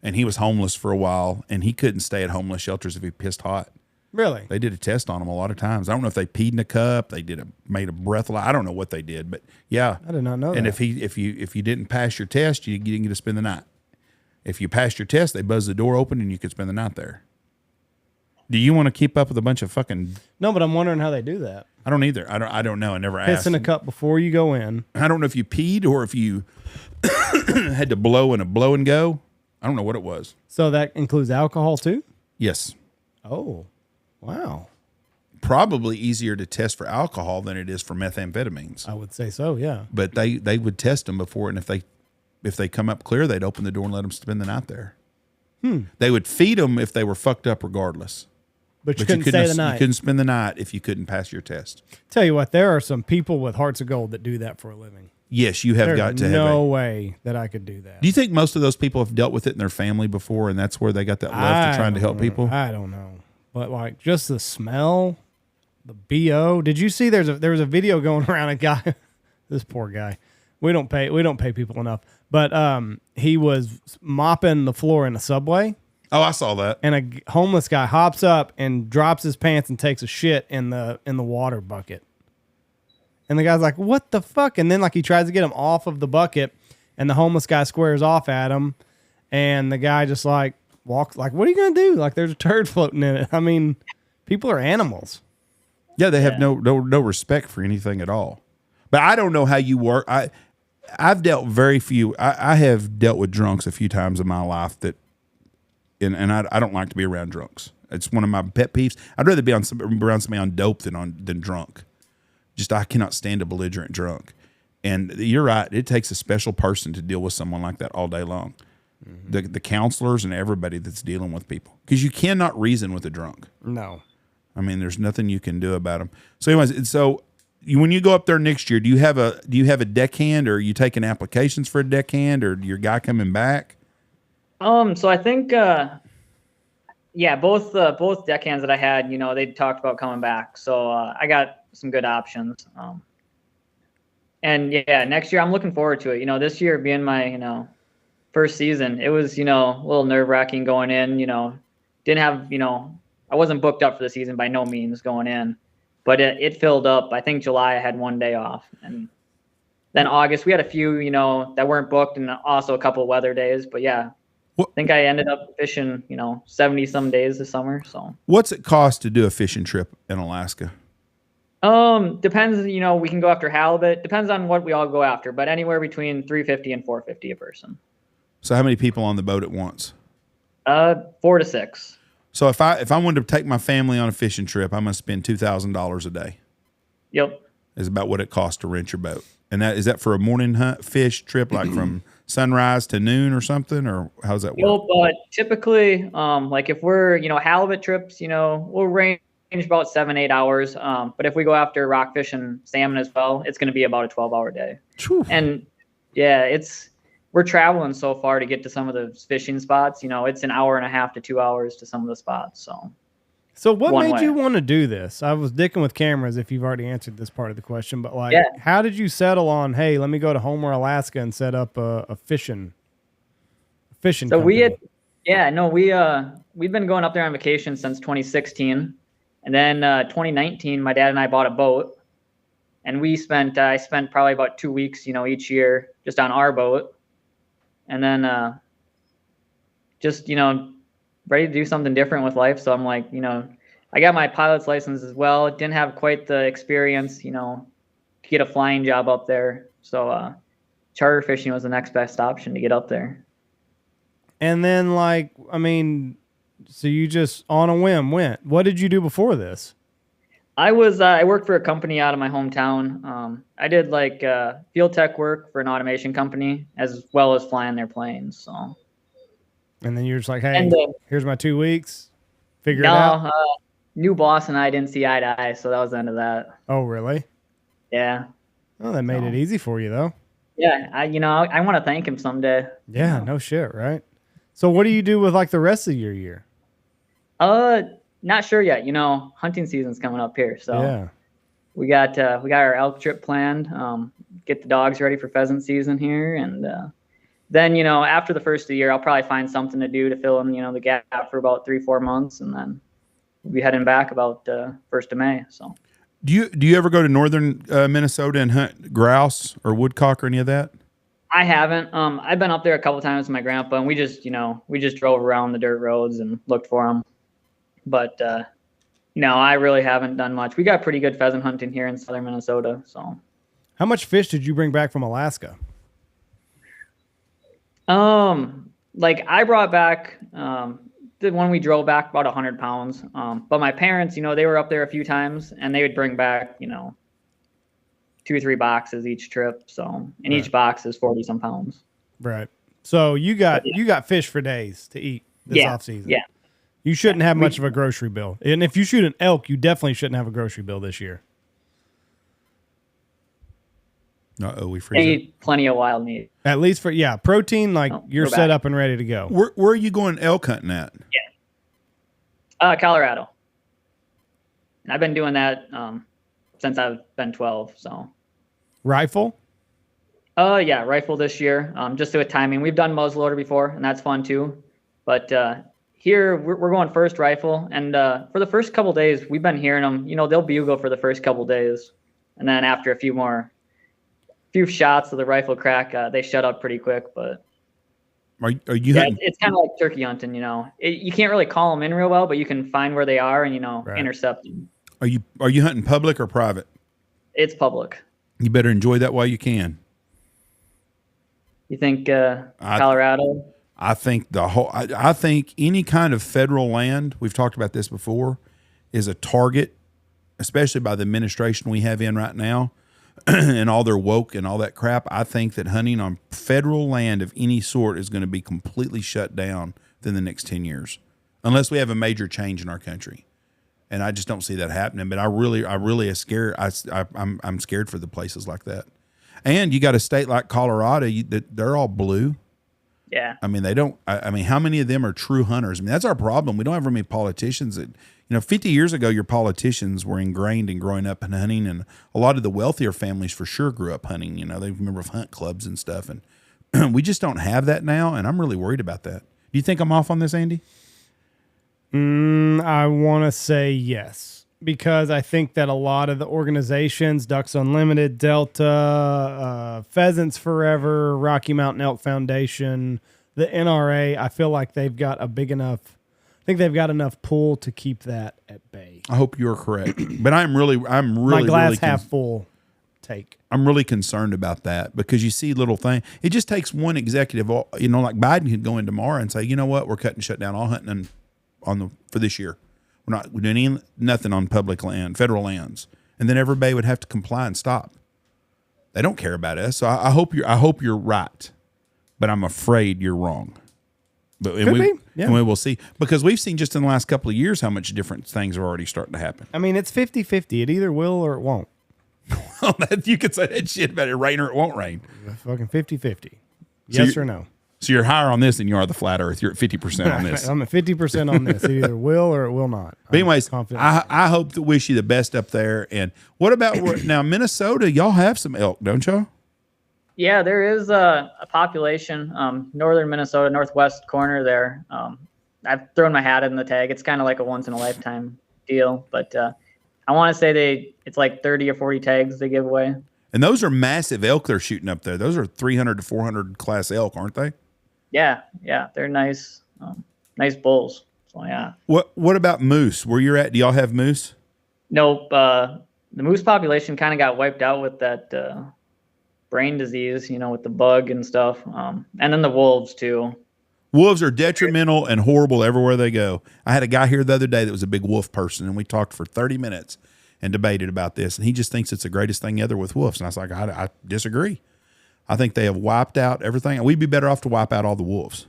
[SPEAKER 2] and he was homeless for a while, and he couldn't stay at homeless shelters if he pissed hot.
[SPEAKER 1] Really?
[SPEAKER 2] They did a test on him a lot of times. I don't know if they peed in a cup, they made a breathalyzer. I don't know what they did, but yeah,
[SPEAKER 1] I did not know.
[SPEAKER 2] And
[SPEAKER 1] that.
[SPEAKER 2] if you didn't pass your test, you didn't get to spend the night. If you passed your test, they buzzed the door open and you could spend the night there. Do you want to keep up with a bunch of fucking?
[SPEAKER 1] No, but I'm wondering how they do that.
[SPEAKER 2] I don't either. I don't know. I never
[SPEAKER 1] Piss
[SPEAKER 2] asked.
[SPEAKER 1] in a cup before you go in.
[SPEAKER 2] I don't know if you peed or if you had to blow in a blow and go. I don't know what it was.
[SPEAKER 1] So that includes alcohol too?
[SPEAKER 2] Yes.
[SPEAKER 1] Oh, wow.
[SPEAKER 2] Probably easier to test for alcohol than it is for methamphetamines.
[SPEAKER 1] I would say so, yeah.
[SPEAKER 2] But they would test them before, and if they come up clear, they'd open the door and let them spend the night there. They would feed them if they were fucked up regardless.
[SPEAKER 1] But you couldn't stay the night.
[SPEAKER 2] You couldn't spend the night if you couldn't pass your test.
[SPEAKER 1] Tell you what, there are some people with hearts of gold that do that for a living.
[SPEAKER 2] Yes, you have
[SPEAKER 1] There's
[SPEAKER 2] got to have
[SPEAKER 1] no way that I could do that.
[SPEAKER 2] Do you think most of those people have dealt with it in their family before, and that's where they got that love to trying to help people?
[SPEAKER 1] I don't know. But like just the smell, the BO. Did you see there was a video going around a guy, this poor guy. We don't pay people enough. But he was mopping the floor in the subway.
[SPEAKER 2] Oh, I saw that.
[SPEAKER 1] And a homeless guy hops up and drops his pants and takes a shit in the water bucket. And the guy's like, "What the fuck?" And then like he tries to get him off of the bucket, and the homeless guy squares off at him, and the guy just like walks like, "What are you gonna do?" Like there's a turd floating in it. I mean, people are animals.
[SPEAKER 2] Yeah, they have no respect for anything at all. But I don't know how you work. I've dealt very few. I have dealt with drunks a few times in my life that, and I don't like to be around drunks. It's one of my pet peeves. I'd rather be around somebody on dope than drunk. Just I cannot stand a belligerent drunk. And you're right. It takes a special person to deal with someone like that all day long. Mm-hmm. The counselors and everybody that's dealing with people, because you cannot reason with a drunk.
[SPEAKER 1] No,
[SPEAKER 2] I mean, there's nothing you can do about them. So, anyways, when you go up there next year, do you have a deckhand, or are you taking applications for a deckhand, or your guy coming back?
[SPEAKER 3] So I think, both deckhands that I had, they talked about coming back. So I got some good options. And next year I'm looking forward to it. This year being my, first season, it was, a little nerve wracking going in, didn't have, I wasn't booked up for the season by no means going in, but it filled up. I think July I had one day off, and then August we had a few, that weren't booked, and also a couple of weather days. But I think I ended up fishing, 70 some days this summer. So
[SPEAKER 2] what's it cost to do a fishing trip in Alaska?
[SPEAKER 3] Depends. We can go after halibut. Depends on what we all go after, but anywhere between $350 and $450 a person.
[SPEAKER 2] So how many people on the boat at once?
[SPEAKER 3] 4 to 6.
[SPEAKER 2] So if I wanted to take my family on a fishing trip, I'm going to spend $2,000 a day.
[SPEAKER 3] Yep.
[SPEAKER 2] Is about what it costs to rent your boat. And is that for a morning hunt fish trip, like from sunrise to noon or something, or how does that work?
[SPEAKER 3] Well, but typically, like if we're, halibut trips, we'll range about 7-8 hours. But if we go after rockfish and salmon as well, it's going to be about a 12-hour day. Whew. And we're traveling so far to get to some of the fishing spots. It's an hour and a half to 2 hours to some of the spots.
[SPEAKER 1] So what made you want to do this? I was dicking with cameras if you've already answered this part of the question, but how did you settle on, hey, let me go to Homer, Alaska and set up a fishing company?
[SPEAKER 3] We've been going up there on vacation since 2016. And then 2019, my dad and I bought a boat, and I spent probably about 2 weeks, each year just on our boat. And then ready to do something different with life. So I'm like, I got my pilot's license as well. Didn't have quite the experience, to get a flying job up there. So charter fishing was the next best option to get up there.
[SPEAKER 1] And then so you just on a whim went. What did you do before this?
[SPEAKER 3] I worked for a company out of my hometown. I did field tech work for an automation company as well as flying their planes. So.
[SPEAKER 1] And then you're just like, hey, here's my 2 weeks. Figure it out.
[SPEAKER 3] New boss and I didn't see eye to eye, so that was the end of that.
[SPEAKER 1] Oh, really?
[SPEAKER 3] Yeah.
[SPEAKER 1] Oh, that made it easy for you, though.
[SPEAKER 3] Yeah, I want to thank him someday.
[SPEAKER 1] Yeah, no shit, right? So what do you do with the rest of your year?
[SPEAKER 3] Not sure yet. Hunting season's coming up here, so
[SPEAKER 1] Yeah.
[SPEAKER 3] we got our elk trip planned. Get the dogs ready for pheasant season here, and then after the first of the year, I'll probably find something to do to fill in the gap for about 3-4 months, and then we'll be heading back about 1st of May. So.
[SPEAKER 2] Do you ever go to northern Minnesota and hunt grouse or woodcock or any of that?
[SPEAKER 3] I haven't. I've been up there a couple times with my grandpa, and we just drove around the dirt roads and looked for them. But no, I really haven't done much. We got pretty good pheasant hunting here in southern Minnesota. So,
[SPEAKER 1] how much fish did you bring back from Alaska?
[SPEAKER 3] Like I brought back the one we drove back about 100 pounds. But my parents, they were up there a few times, and they would bring back 2 or 3 boxes each trip. So, and each box is 40 some pounds.
[SPEAKER 1] Right. So you got fish for days to eat this off season.
[SPEAKER 3] Yeah.
[SPEAKER 1] You shouldn't have much of a grocery bill. And if you shoot an elk, you definitely shouldn't have a grocery bill this year.
[SPEAKER 2] We freeze
[SPEAKER 3] Need plenty of wild meat.
[SPEAKER 1] At least for protein, you're set up and ready to go.
[SPEAKER 2] Where are you going elk hunting at?
[SPEAKER 3] Yeah. Colorado. And I've been doing that since I've been 12. So.
[SPEAKER 1] Rifle?
[SPEAKER 3] Yeah, rifle this year. Just with timing. We've done muzzleloader before, and that's fun too. But here we're going first rifle, and for the first couple days, we've been hearing them. They'll bugle for the first couple days, and then after a few shots of the rifle crack, they shut up pretty quick. But
[SPEAKER 2] are you hunting?
[SPEAKER 3] It's kind of like turkey hunting. You can't really call them in real well, but you can find where they are and intercept them.
[SPEAKER 2] Are you hunting public or private?
[SPEAKER 3] It's public.
[SPEAKER 2] You better enjoy that while you can.
[SPEAKER 3] You think Colorado?
[SPEAKER 2] I think I think any kind of federal land, we've talked about this before, is a target, especially by the administration we have in right now and all their woke and all that crap. I think that hunting on federal land of any sort is going to be completely shut down within the next 10 years, unless we have a major change in our country. And I just don't see that happening. But I really am scared. I'm scared for the places like that. And you got a state like Colorado that they're all blue.
[SPEAKER 3] Yeah.
[SPEAKER 2] I mean, they don't. I mean, how many of them are true hunters? I mean, that's our problem. We don't have very many politicians that, 50 years ago, your politicians were ingrained in growing up in hunting, and a lot of the wealthier families for sure grew up hunting. They remember hunt clubs and stuff, and we just don't have that now. And I'm really worried about that. Do you think I'm off on this, Andy?
[SPEAKER 1] I want to say yes, because I think that a lot of the organizations, Ducks Unlimited, Delta, Pheasants Forever, Rocky Mountain Elk Foundation, the NRA, I feel like they've got they've got enough pull to keep that at bay.
[SPEAKER 2] I hope you're correct, but I'm really
[SPEAKER 1] my glass half full take.
[SPEAKER 2] I'm really concerned about that, because you see little thing. It just takes one executive, like Biden could go in tomorrow and say, you know what, we're shut down all hunting for this year. We're not doing nothing on public land, federal lands, and then everybody would have to comply and stop. They don't care about us, so I hope you're right, but I'm afraid you're wrong. But
[SPEAKER 1] Could be. Yeah.
[SPEAKER 2] And we will see, because we've seen just in the last couple of years how much different things are already starting to happen.
[SPEAKER 1] I mean, it's 50-50. It either will or it won't.
[SPEAKER 2] You could say that shit about it rain or it won't rain.
[SPEAKER 1] Fucking 50-50. Yes or no.
[SPEAKER 2] So you're higher on this than you are the flat earth. You're at 50% on this.
[SPEAKER 1] I'm at 50% on this. It either will or it will not.
[SPEAKER 2] But anyways, I hope to wish you the best up there. And what about now, Minnesota? Y'all have some elk, don't y'all?
[SPEAKER 3] Yeah, there is a population, northern Minnesota, northwest corner there. I've thrown my hat in the tag. It's kind of like a once in a lifetime deal, but I want to say it's like 30 or 40 tags they give away.
[SPEAKER 2] And those are massive elk they're shooting up there. Those are 300 to 400 class elk, aren't they?
[SPEAKER 3] Yeah, they're nice, nice bulls. So yeah.
[SPEAKER 2] What about moose? Where you're at, do y'all have moose?
[SPEAKER 3] Nope. The moose population kind of got wiped out with that brain disease, with the bug and stuff. And then the wolves too.
[SPEAKER 2] Wolves are detrimental and horrible everywhere they go. I had a guy here the other day that was a big wolf person, and we talked for 30 minutes and debated about this. And he just thinks it's the greatest thing ever with wolves. And I was like, I disagree. I think they have wiped out everything. We'd be better off to wipe out all the wolves.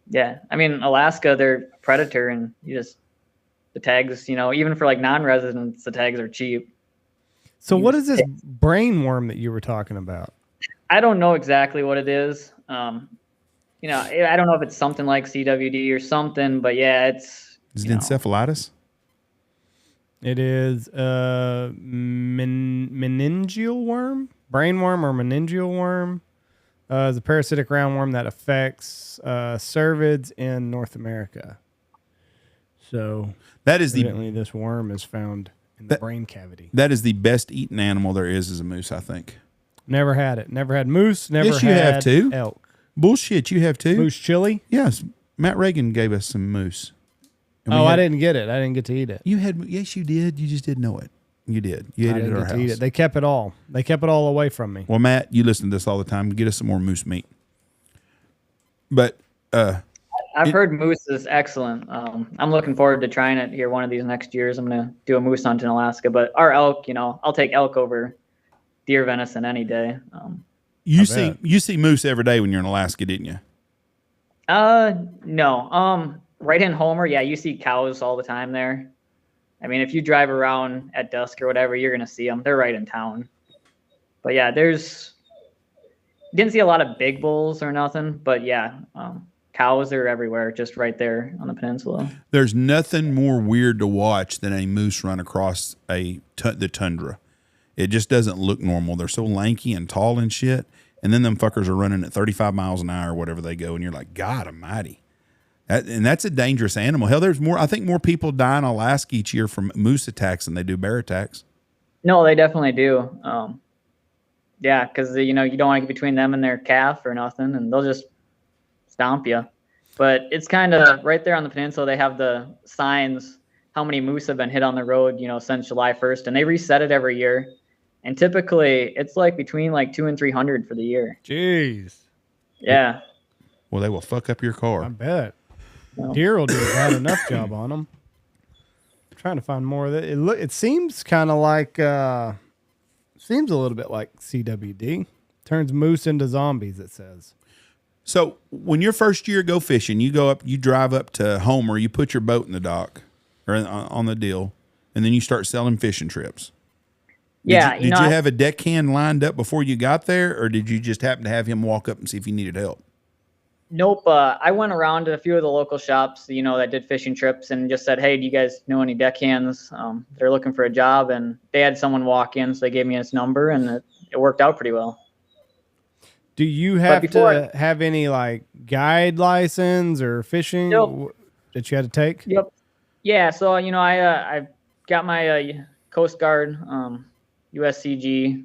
[SPEAKER 3] Yeah. I mean, Alaska, they're a predator, and the tags, even for like non-residents, the tags are cheap.
[SPEAKER 1] So what is this brain worm that you were talking about?
[SPEAKER 3] I don't know exactly what it is. I don't know if it's something like CWD or something, but yeah,
[SPEAKER 2] Is it encephalitis?
[SPEAKER 1] It is meningeal worm, brain worm, or meningeal worm. Is a parasitic roundworm that affects cervids in North America. So
[SPEAKER 2] that is
[SPEAKER 1] evidently this worm is found in the brain cavity.
[SPEAKER 2] That is the best eaten animal there is a moose, I think.
[SPEAKER 1] Never had it. Never had moose. Never
[SPEAKER 2] yes, you
[SPEAKER 1] had
[SPEAKER 2] have too.
[SPEAKER 1] Elk.
[SPEAKER 2] Bullshit, you have too.
[SPEAKER 1] Moose chili?
[SPEAKER 2] Yes. Matt Reagan gave us some moose.
[SPEAKER 1] I didn't get it. I didn't get to eat it.
[SPEAKER 2] You had, yes, you did. You just didn't know it. You did. You ate it at our house. Eat it.
[SPEAKER 1] They kept it all. They kept it all away from me.
[SPEAKER 2] Well, Matt, you listen to this all the time. Get us some more moose meat. But
[SPEAKER 3] I've heard moose is excellent. I'm looking forward to trying it here one of these next years. I'm gonna do a moose hunt in Alaska. But our elk, I'll take elk over deer venison any day.
[SPEAKER 2] You see moose every day when you're in Alaska, didn't you?
[SPEAKER 3] No. Right in Homer, yeah, you see cows all the time there. I mean, if you drive around at dusk or whatever, you're going to see them. They're right in town. But yeah, didn't see a lot of big bulls or nothing, but yeah, cows are everywhere, just right there on the peninsula.
[SPEAKER 2] There's nothing more weird to watch than a moose run across the tundra. It just doesn't look normal. They're so lanky and tall and shit. And then them fuckers are running at 35 miles an hour, whatever they go. And you're like, God almighty. And that's a dangerous animal. Hell, I think more people die in Alaska each year from moose attacks than they do bear attacks.
[SPEAKER 3] No, they definitely do. Yeah, because you don't want to get between them and their calf or nothing, and they'll just stomp you. But it's kind of right there on the peninsula. They have the signs how many moose have been hit on the road, since July 1st, and they reset it every year. And typically, it's like between 200 and 300 for the year.
[SPEAKER 1] Jeez.
[SPEAKER 3] Yeah.
[SPEAKER 2] Well, they will fuck up your car.
[SPEAKER 1] I bet. Deer will do a bad enough job on them. I'm trying to find more of it. It seems kind of like, seems a little bit like CWD. Turns moose into zombies, it says.
[SPEAKER 2] So when your first year go fishing, you drive up to Homer, you put your boat in the dock or on the deal, and then you start selling fishing trips. Did you have a deckhand lined up before you got there, or did you just happen to have him walk up and see if you needed help?
[SPEAKER 3] Nope. I went around to a few of the local shops, that did fishing trips and just said, hey, do you guys know any deckhands? They're looking for a job, and they had someone walk in, so they gave me his number, and it worked out pretty well.
[SPEAKER 1] Do you have to have any guide license or fishing that you had to take?
[SPEAKER 3] Yep. Yeah. So, I got my Coast Guard USCG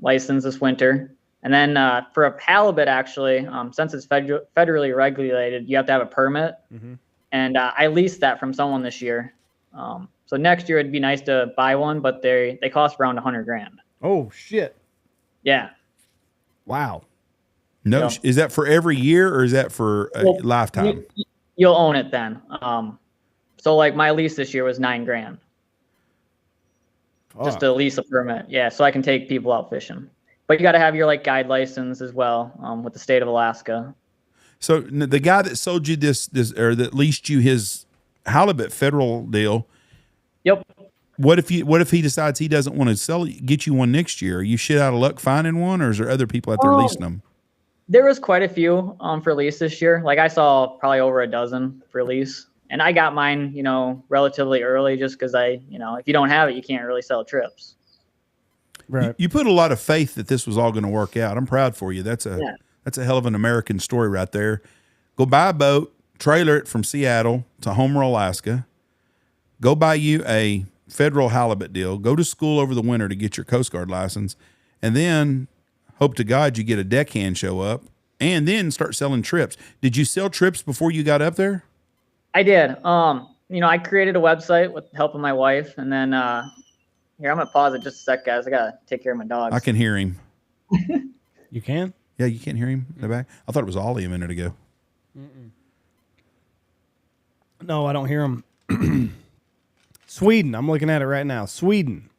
[SPEAKER 3] license this winter. And then for a halibut, actually, since it's federally regulated, you have to have a permit. Mm-hmm. And I leased that from someone this year. So next year it'd be nice to buy one, but they cost around $100,000.
[SPEAKER 1] Oh shit!
[SPEAKER 3] Yeah.
[SPEAKER 1] Wow.
[SPEAKER 2] No, is that for every year or is that for a lifetime?
[SPEAKER 3] You'll own it then. So my lease this year was $9,000. Just to lease a permit. Yeah, so I can take people out fishing. But you got to have your guide license as well with the state of Alaska. So
[SPEAKER 2] the guy that sold you this or that leased you his halibut federal deal.
[SPEAKER 3] Yep.
[SPEAKER 2] What if he decides he doesn't want to get you one next year? Are you shit out of luck finding one, or is there other people out there leasing them?
[SPEAKER 3] There was quite a few for lease this year. I saw probably over a dozen for lease, and I got mine, relatively early just because if you don't have it, you can't really sell trips.
[SPEAKER 1] Right.
[SPEAKER 2] You put a lot of faith that this was all going to work out. I'm proud for you. That's a hell of an American story right there. Go buy a boat, trailer it from Seattle to Homer, Alaska. Go buy you a federal halibut deal. Go to school over the winter to get your Coast Guard license, and then hope to God you get a deckhand show up, and then start selling trips. Did you sell trips before you got up there?
[SPEAKER 3] I did. I created a website with the help of my wife, and then here, I'm going to pause it just a sec, guys. I got to take care of my dogs.
[SPEAKER 2] I can hear him.
[SPEAKER 1] You can?
[SPEAKER 2] Yeah, you can't hear him in the back? I thought it was Ollie a minute ago.
[SPEAKER 1] Mm-mm. No, I don't hear him. Sweden. I'm looking at it right now. Sweden.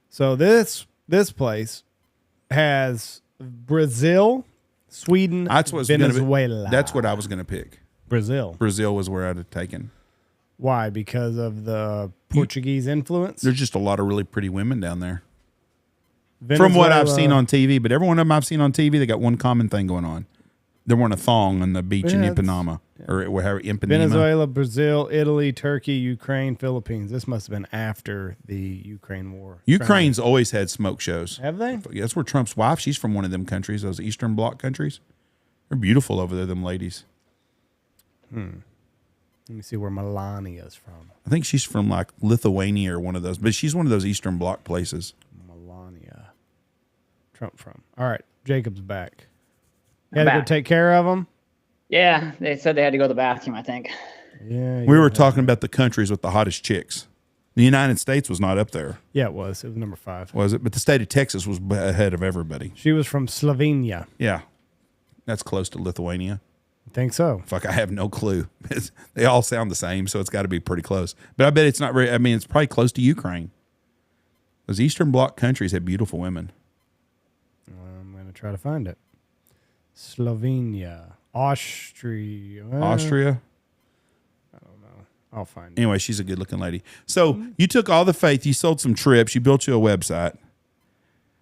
[SPEAKER 1] So this place has Brazil, Sweden, Venezuela.
[SPEAKER 2] That's what I was going to pick.
[SPEAKER 1] Brazil.
[SPEAKER 2] Brazil was where I'd have taken.
[SPEAKER 1] Why? Because of the Portuguese influence?
[SPEAKER 2] There's just a lot of really pretty women down there. Venezuela, from what I've seen on TV, but every one of them I've seen on TV, they got one common thing going on. There weren't a thong on the beach in
[SPEAKER 1] Yeah,
[SPEAKER 2] Ipanema or wherever Ipanema.
[SPEAKER 1] Venezuela, Brazil, Italy, Turkey, Ukraine, Philippines. This must have been after the Ukraine war.
[SPEAKER 2] Ukraine's always had smoke shows.
[SPEAKER 1] Have they?
[SPEAKER 2] Yeah, that's where Trump's wife. She's from one of them countries, those Eastern Bloc countries. They're beautiful over there, them ladies.
[SPEAKER 1] Let me see where Melania's from.
[SPEAKER 2] I think she's from like Lithuania or one of those, but she's one of those Eastern Bloc places.
[SPEAKER 1] Melania. Trump from. All right, Jacob's back. You had to go take care of him?
[SPEAKER 3] Yeah, they said they had to go to the bathroom, I think.
[SPEAKER 1] Yeah.
[SPEAKER 2] We were talking about the countries with the hottest chicks. The United States was not up there.
[SPEAKER 1] Yeah, it was. It was number 5.
[SPEAKER 2] Was it? But the state of Texas was ahead of everybody.
[SPEAKER 1] She was from Slovenia.
[SPEAKER 2] Yeah. That's close to Lithuania.
[SPEAKER 1] I think so.
[SPEAKER 2] Fuck, I have no clue. They all sound the same, so it's got to be pretty close. But I bet it's not very, I mean, it's probably close to Ukraine. Those Eastern Bloc countries have beautiful women.
[SPEAKER 1] I'm going to try to find it. Slovenia. Austria.
[SPEAKER 2] Austria?
[SPEAKER 1] I'll find it.
[SPEAKER 2] Anyway, she's a good-looking lady. So you took all the faith. You sold some trips. You built you a website.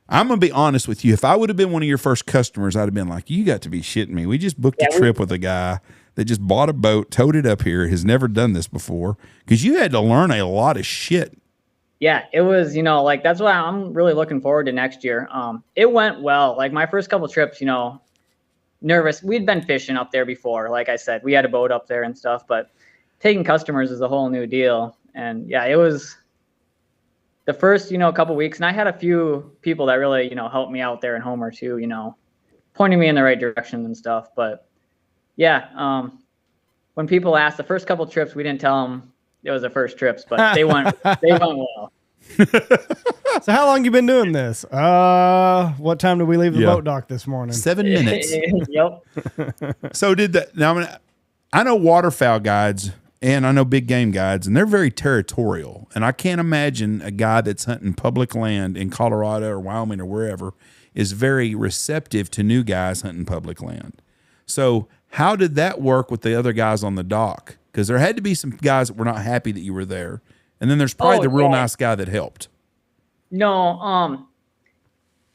[SPEAKER 2] I'm going to be honest with you. If I would have been one of your first customers, I'd have been like, you got to be shitting me. We just booked a trip with a guy that just bought a boat, towed it up here, has never done this before, because you had to learn a lot of shit.
[SPEAKER 3] Yeah, it was, like, that's why I'm really looking forward to next year. It went well. Like, my first couple trips, nervous. We'd been fishing up there before. Like I said, we had a boat up there and stuff, but taking customers is a whole new deal. And yeah, it was the first, couple weeks. And I had a few people that really, helped me out there in Homer too, pointing me in the right direction and stuff. But yeah, when people asked the first couple trips, we didn't tell them it was the first trips, but they went well.
[SPEAKER 1] So how long you been doing this? What time did we leave the boat dock this morning?
[SPEAKER 2] 7 minutes.
[SPEAKER 3] Yep.
[SPEAKER 2] So did that. Now, I know waterfowl guides and I know big game guides, and they're very territorial. And I can't imagine a guy that's hunting public land in Colorado or Wyoming or wherever is very receptive to new guys hunting public land. So how did that work with the other guys on the dock? Because there had to be some guys that were not happy that you were there. And then there's probably the real nice guy that helped.
[SPEAKER 3] No,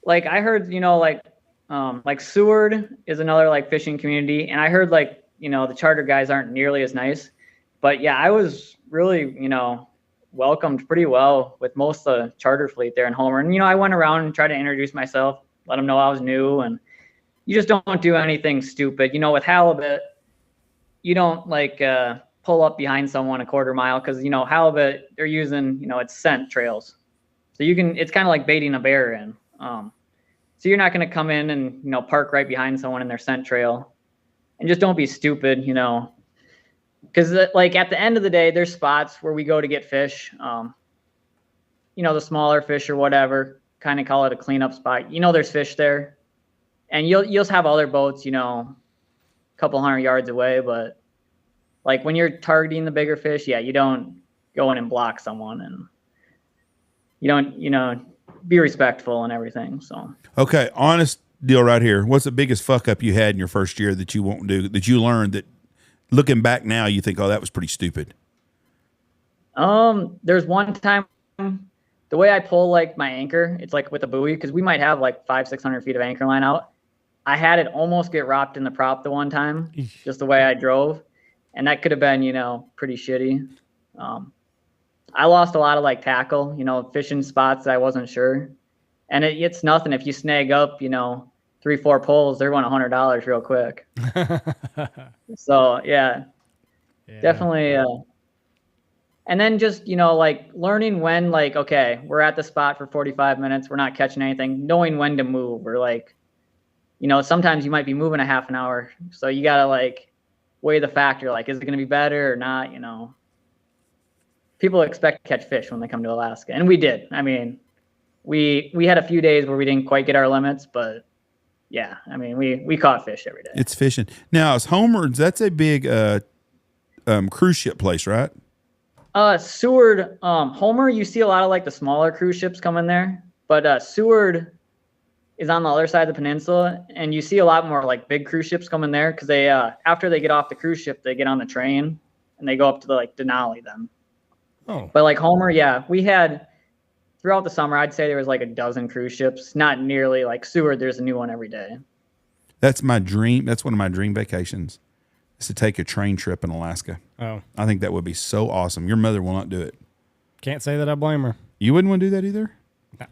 [SPEAKER 3] like I heard, like Seward is another like fishing community, and I heard like, the charter guys aren't nearly as nice. But yeah, I was really, welcomed pretty well with most of the charter fleet there in Homer. And, I went around and tried to introduce myself, let them know I was new, and you just don't do anything stupid. With halibut, you don't like pull up behind someone a quarter mile because, halibut, they're using, it's scent trails. So it's kind of like baiting a bear in. So you're not going to come in and, park right behind someone in their scent trail. And just don't be stupid, because like at the end of the day, there's spots where we go to get fish, the smaller fish or whatever, kind of call it a cleanup spot. There's fish there, and you'll have other boats, a couple 100 yards away. But like when you're targeting the bigger fish, yeah, you don't go in and block someone, and you don't, be respectful and everything. So
[SPEAKER 2] okay, honest deal right here. What's the biggest fuck up you had in your first year that you won't do, that you learned that looking back now you think, oh, that was pretty stupid?
[SPEAKER 3] There's one time, the way I pull like my anchor, it's like with a buoy, because we might have like 500-600 feet of anchor line out. I had it almost get rocked in the prop the one time, just the way I drove, and that could have been, pretty shitty. I lost a lot of like tackle, fishing spots that I wasn't sure. And it's nothing if you snag up, 3-4 pulls, they're $100 real quick. So yeah, definitely. And then just, like learning when, like, okay, we're at the spot for 45 minutes, we're not catching anything, knowing when to move, or like, sometimes you might be moving a half an hour. So you got to like weigh the factor, like, is it going to be better or not? People expect to catch fish when they come to Alaska. And we did. I mean, we had a few days where we didn't quite get our limits, but yeah, I mean, we caught fish every day.
[SPEAKER 2] It's fishing. Now, is Homer, that's a big cruise ship place, right?
[SPEAKER 3] Seward, Homer, you see a lot of like the smaller cruise ships come in there, but Seward is on the other side of the peninsula, and you see a lot more like big cruise ships come in there because they after they get off the cruise ship, they get on the train and they go up to the like Denali then. Oh. But like Homer, yeah, we had throughout the summer, I'd say there was like a dozen cruise ships, not nearly like Seward. There's a new one every day.
[SPEAKER 2] That's my dream. That's one of my dream vacations, is to take a train trip in Alaska.
[SPEAKER 1] Oh,
[SPEAKER 2] I think that would be so awesome. Your mother will not do it.
[SPEAKER 1] can't say that I blame her.
[SPEAKER 2] You wouldn't want to do that either?
[SPEAKER 1] No.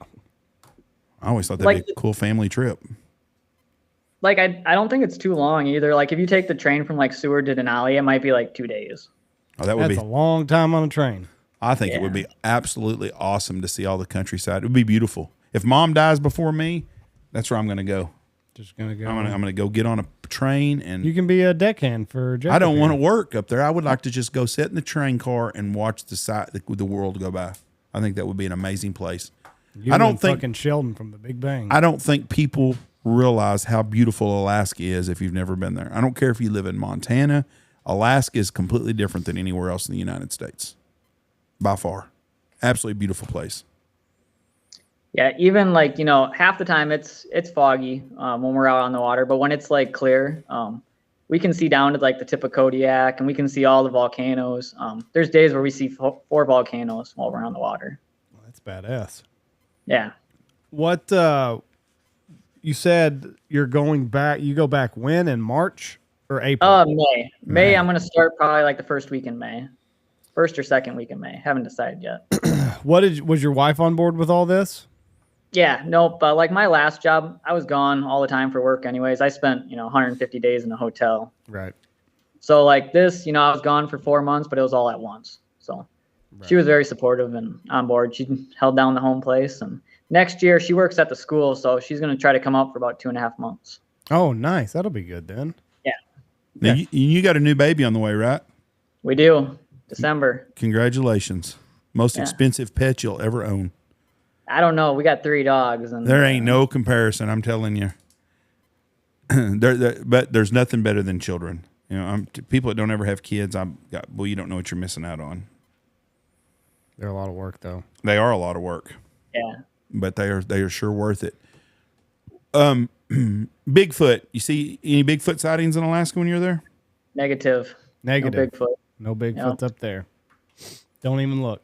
[SPEAKER 2] I always thought that'd
[SPEAKER 3] Like-
[SPEAKER 2] be a cool family trip.
[SPEAKER 3] Like I don't think it's too long either. Like if you take the train from like Seward to Denali, it might be like 2 days.
[SPEAKER 2] Oh, that would
[SPEAKER 1] That's
[SPEAKER 2] be.
[SPEAKER 1] a long time on a train.
[SPEAKER 2] I think it would be absolutely awesome to see all the countryside. It would be beautiful. If Mom dies before me, that's where I'm going to go.
[SPEAKER 1] Just gonna go.
[SPEAKER 2] I'm gonna go get on a train, and
[SPEAKER 1] You can be a deckhand for Jacob.
[SPEAKER 2] I don't want to
[SPEAKER 1] here.
[SPEAKER 2] work up there. I would like to just go sit in the train car and watch the world go by. I think that would be an amazing place.
[SPEAKER 1] You
[SPEAKER 2] I don't
[SPEAKER 1] and
[SPEAKER 2] think-
[SPEAKER 1] fucking Sheldon from the Big Bang.
[SPEAKER 2] I don't think people realize how beautiful Alaska is if you've never been there. I don't care if you live in Montana. Alaska is completely different than anywhere else in the United States, by far. Absolutely beautiful place.
[SPEAKER 3] Yeah, even like, you know, half the time it's foggy when we're out on the water, but when it's like clear, we can see down to like the tip of Kodiak, and we can see all the volcanoes. There's days where we see 4 volcanoes while we're on the water.
[SPEAKER 1] That's badass.
[SPEAKER 3] Yeah.
[SPEAKER 1] What you said you're going back? You go back when, in March or April?
[SPEAKER 3] May. I'm gonna start probably like the first week in May, first or second week in May. Haven't decided yet.
[SPEAKER 1] Was your wife on board with all this?
[SPEAKER 3] Yeah, nope. Like my last job, I was gone all the time for work anyways. I spent, 150 days in a hotel.
[SPEAKER 1] Right.
[SPEAKER 3] So like this, I was gone for 4 months, but it was all at once. So she was very supportive and on board. She held down the home place. And next year she works at the school, so she's going to try to come up for about 2.5 months.
[SPEAKER 1] Oh, nice. That'll be good then.
[SPEAKER 3] Yeah.
[SPEAKER 2] Now, you got a new baby on the way, right?
[SPEAKER 3] We do. December.
[SPEAKER 2] Congratulations. Most expensive pet you'll ever own.
[SPEAKER 3] I don't know. We got 3 dogs. And
[SPEAKER 2] There ain't no comparison, I'm telling you. But there's nothing better than children. People that don't ever have kids, you don't know what you're missing out on.
[SPEAKER 1] They're a lot of work though.
[SPEAKER 2] They are a lot of work.
[SPEAKER 3] Yeah.
[SPEAKER 2] But they are sure worth it. Bigfoot. You see any Bigfoot sightings in Alaska when you're there?
[SPEAKER 3] Negative.
[SPEAKER 1] Negative.
[SPEAKER 3] No Bigfoot.
[SPEAKER 1] No Bigfoot's up there. Don't even look.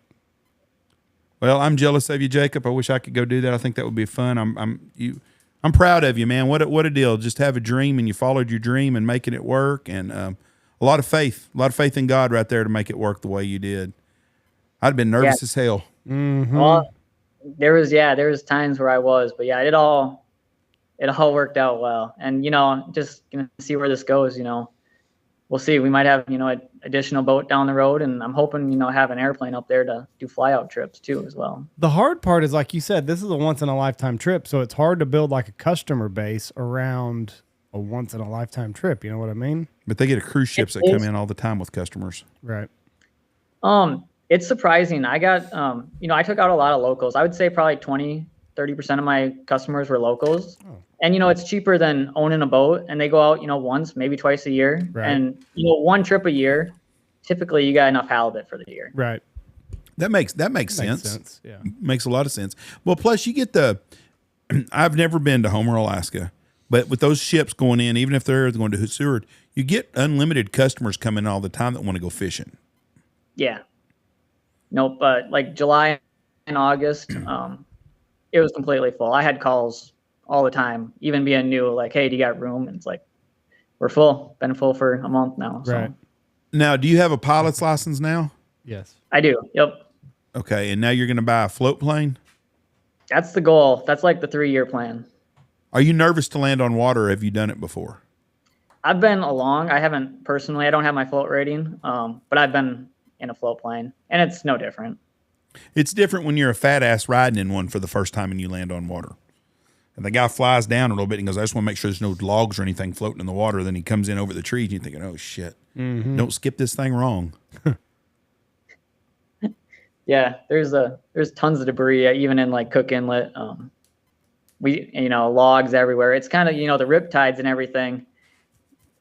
[SPEAKER 2] Well, I'm jealous of you, Jacob. I wish I could go do that. I think that would be fun. I'm proud of you, man. What a deal. Just have a dream, and you followed your dream and making it work, and a lot of faith in God right there to make it work the way you did. I'd have been nervous as hell.
[SPEAKER 1] Mm-hmm.
[SPEAKER 3] Well, there was times where I was, but yeah, it all worked out well. And just gonna see where this goes. We'll see. We might have an additional boat down the road, and I'm hoping have an airplane up there to do fly out trips too as well.
[SPEAKER 1] The hard part is, like you said, this is a once in a lifetime trip, so it's hard to build like a customer base around a once in a lifetime trip. You know what I mean?
[SPEAKER 2] But they get a cruise ships that come in all the time with customers.
[SPEAKER 1] Right.
[SPEAKER 3] It's surprising. I got I took out a lot of locals. I would say probably 20-30% of my customers were locals. Oh. And it's cheaper than owning a boat, and they go out once, maybe twice a year. Right. And one trip a year, typically you got enough halibut for the year.
[SPEAKER 1] Right.
[SPEAKER 2] That makes sense.
[SPEAKER 1] Yeah.
[SPEAKER 2] Makes a lot of sense. Well, plus you get I've never been to Homer, Alaska, but with those ships going in, even if they're going to Seward, you get unlimited customers coming all the time that want to go fishing.
[SPEAKER 3] Yeah. Nope. But like July and August, it was completely full. I had calls all the time, even being new, like, hey, do you got room? And it's like, we're full. Been full for a month now. So.
[SPEAKER 1] Right.
[SPEAKER 2] Now, do you have a pilot's license now?
[SPEAKER 1] Yes.
[SPEAKER 3] I do. Yep.
[SPEAKER 2] Okay. And now you're going to buy a float plane?
[SPEAKER 3] That's the goal. That's like the 3-year plan.
[SPEAKER 2] Are you nervous to land on water, or have you done it before?
[SPEAKER 3] I've been along. I haven't personally. I don't have my float rating, but I've been in a float plane, and it's no different.
[SPEAKER 2] It's different when you're a fat ass riding in one for the first time and you land on water. And the guy flies down a little bit and goes, I just want to make sure there's no logs or anything floating in the water. Then he comes in over the trees and you're thinking, oh, shit. Mm-hmm. Don't skip this thing wrong.
[SPEAKER 3] Yeah, there's tons of debris, even in like Cook Inlet. Logs everywhere. It's kind of, the riptides and everything.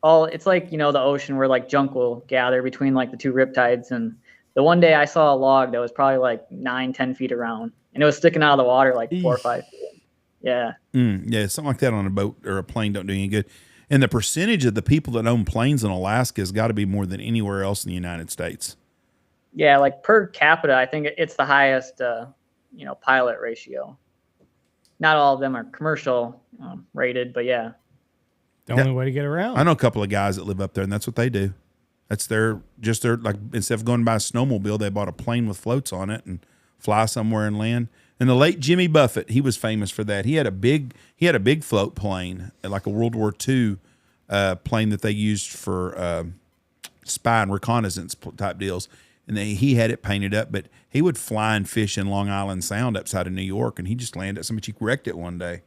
[SPEAKER 3] It's like, the ocean where like junk will gather between like the 2 riptides. And the one day I saw a log that was probably like 9-10 feet around, and it was sticking out of the water like 4 or 5 feet. Yeah.
[SPEAKER 2] Yeah, something like that on a boat or a plane don't do any good. And the percentage of the people that own planes in Alaska has got to be more than anywhere else in the United States.
[SPEAKER 3] Yeah, like per capita, I think it's the highest, pilot ratio. Not all of them are commercial rated, but yeah.
[SPEAKER 1] The only way to get around.
[SPEAKER 2] I know a couple of guys that live up there, and that's what they do. That's their like, instead of going to buy a snowmobile, they bought a plane with floats on it and fly somewhere and land. And the late Jimmy Buffett, he was famous for that. He had a big float plane, like a World War II plane that they used for spy and reconnaissance type deals. And he had it painted up, but he would fly and fish in Long Island Sound outside of New York, and he just landed. Somebody wrecked it one day.